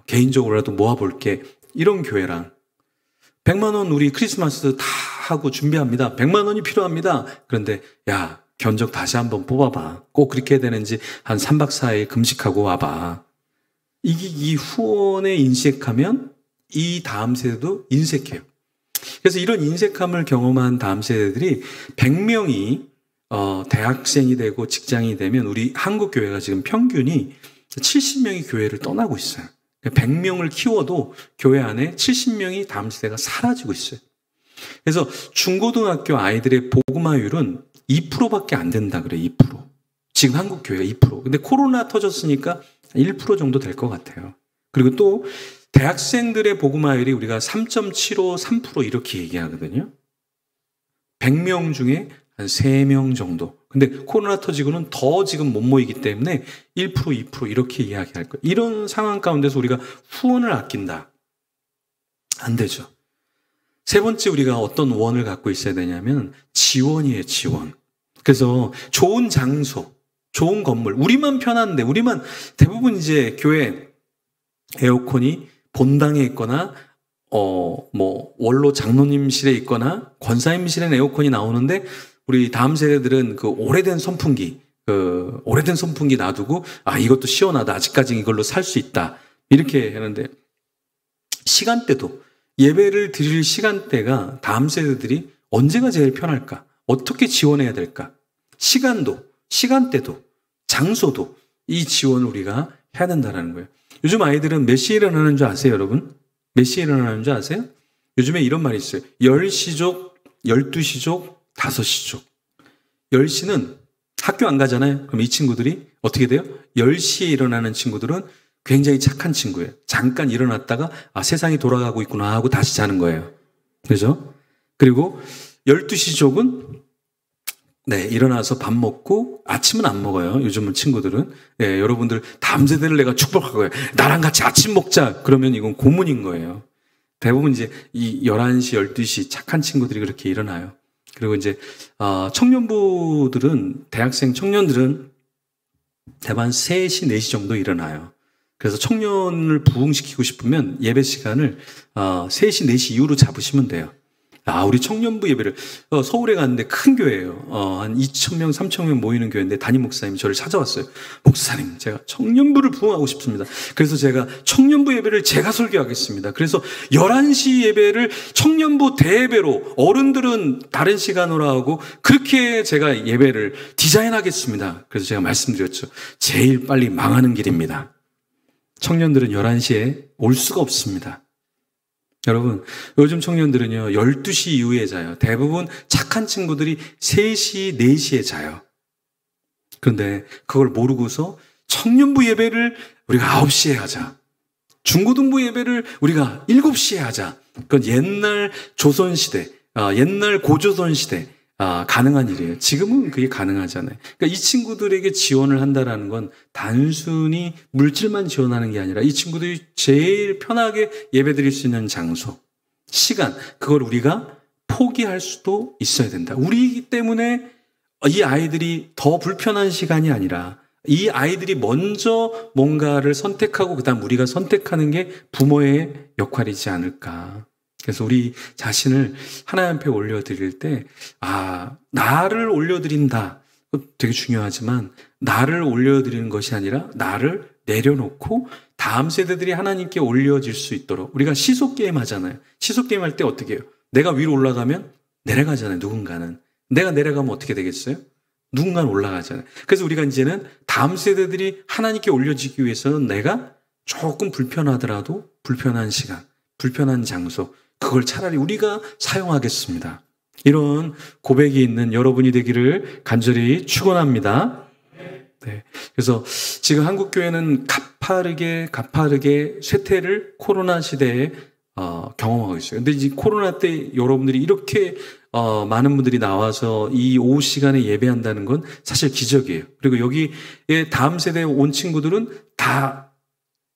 개인적으로라도 모아볼게. 이런 교회랑 100만 원 우리 크리스마스 다 하고 준비합니다. 100만 원이 필요합니다. 그런데 야, 견적 다시 한번 뽑아봐. 꼭 그렇게 해야 되는지 한 3박 4일 금식하고 와봐. 이 후원에 인색하면 이 다음 세대도 인색해요. 그래서 이런 인색함을 경험한 다음 세대들이 100명이 대학생이 되고 직장이 되면 우리 한국 교회가 지금 평균이 70명이 교회를 떠나고 있어요. 100명을 키워도 교회 안에 70명이 다음 세대가 사라지고 있어요. 그래서 중고등학교 아이들의 복음화율은 2%밖에 안 된다 그래요. 2%. 지금 한국 교회가 2%. 근데 코로나 터졌으니까 1% 정도 될 것 같아요. 그리고 또 대학생들의 복음화율이 우리가 3.75, 3% 이렇게 얘기하거든요. 100명 중에 한 3명 정도. 근데 코로나 터지고는 더 지금 못 모이기 때문에 1%, 2% 이렇게 이야기할 거예요. 이런 상황 가운데서 우리가 후원을 아낀다. 안 되죠. 세 번째 우리가 어떤 원을 갖고 있어야 되냐면 지원이에요, 지원. 그래서 좋은 장소, 좋은 건물, 우리만 편한데, 우리만 대부분 이제 교회 에어컨이 본당에 있거나 원로 장로님실에 있거나 권사님실에 에어컨이 나오는데 우리 다음 세대들은 그 오래된 선풍기 놔두고 이것도 시원하다. 아직까지 이걸로 살 수 있다. 이렇게 하는데 시간대도 예배를 드릴 시간대가 다음 세대들이 언제가 제일 편할까? 어떻게 지원해야 될까? 시간도, 시간대도, 장소도 이 지원을 우리가 해야 된다는 거예요. 요즘 아이들은 몇 시에 일어나는 줄 아세요, 여러분? 몇 시에 일어나는 줄 아세요? 요즘에 이런 말이 있어요. 10시족, 12시족, 5시족. 10시는 학교 안 가잖아요. 그럼 이 친구들이 어떻게 돼요? 10시에 일어나는 친구들은 굉장히 착한 친구예요. 잠깐 일어났다가 세상이 돌아가고 있구나 하고 다시 자는 거예요. 그죠? 그리고 12시족은 일어나서 밥 먹고 아침은 안 먹어요. 요즘은 친구들은. 여러분들 다음 세대를 내가 축복할 거예요. 나랑 같이 아침 먹자. 그러면 이건 고문인 거예요. 대부분 이제 이 11시, 12시 착한 친구들이 그렇게 일어나요. 그리고 이제 청년부들은, 대학생 청년들은 대부분 3시, 4시 정도 일어나요. 그래서 청년을 부흥시키고 싶으면 예배 시간을 3시, 4시 이후로 잡으시면 돼요. 우리 청년부 예배를 서울에 갔는데 큰 교회예요. 한 2,000명, 3,000명 모이는 교회인데 담임 목사님이 저를 찾아왔어요. 목사님, 제가 청년부를 부흥하고 싶습니다. 그래서 제가 청년부 예배를 제가 설교하겠습니다. 그래서 11시 예배를 청년부 대예배로, 어른들은 다른 시간으로 하고 그렇게 제가 예배를 디자인하겠습니다. 그래서 제가 말씀드렸죠. 제일 빨리 망하는 길입니다. 청년들은 11시에 올 수가 없습니다. 여러분, 요즘 청년들은요, 12시 이후에 자요. 대부분 착한 친구들이 3시, 4시에 자요. 그런데 그걸 모르고서 청년부 예배를 우리가 9시에 하자. 중고등부 예배를 우리가 7시에 하자. 그건 옛날 조선시대, 옛날 고조선시대, 가능한 일이에요. 지금은 그게 가능하잖아요. 그러니까 이 친구들에게 지원을 한다라는 건 단순히 물질만 지원하는 게 아니라 이 친구들이 제일 편하게 예배드릴 수 있는 장소, 시간, 그걸 우리가 포기할 수도 있어야 된다. 우리 때문에 이 아이들이 더 불편한 시간이 아니라 이 아이들이 먼저 뭔가를 선택하고 그다음 우리가 선택하는 게 부모의 역할이지 않을까. 그래서 우리 자신을 하나님 앞에 올려드릴 때, 나를 올려드린다. 되게 중요하지만, 나를 올려드리는 것이 아니라, 나를 내려놓고, 다음 세대들이 하나님께 올려질 수 있도록. 우리가 시소게임 하잖아요. 시소게임 할 때 어떻게 해요? 내가 위로 올라가면 내려가잖아요, 누군가는. 내가 내려가면 어떻게 되겠어요? 누군가는 올라가잖아요. 그래서 우리가 이제는 다음 세대들이 하나님께 올려지기 위해서는 내가 조금 불편하더라도, 불편한 시간, 불편한 장소, 그걸 차라리 우리가 사용하겠습니다. 이런 고백이 있는 여러분이 되기를 간절히 축원합니다. 그래서 지금 한국교회는 가파르게 쇠퇴를 코로나 시대에 경험하고 있어요. 근데 이제 코로나 때 여러분들이 이렇게 많은 분들이 나와서 이 오후 시간에 예배한다는 건 사실 기적이에요. 그리고 여기에 다음 세대에 온 친구들은 다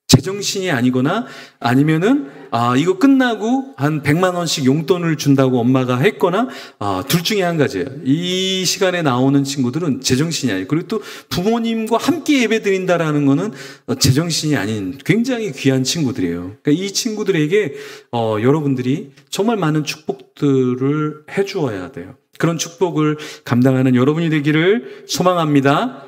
제정신이 아니거나 아니면은 이거 끝나고 한 100만 원씩 용돈을 준다고 엄마가 했거나 둘 중에 한 가지예요. 이 시간에 나오는 친구들은 제정신이 아니에요. 그리고 또 부모님과 함께 예배드린다라는 거는 제정신이 아닌 굉장히 귀한 친구들이에요. 그러니까 이 친구들에게 여러분들이 정말 많은 축복들을 해주어야 돼요. 그런 축복을 감당하는 여러분이 되기를 소망합니다.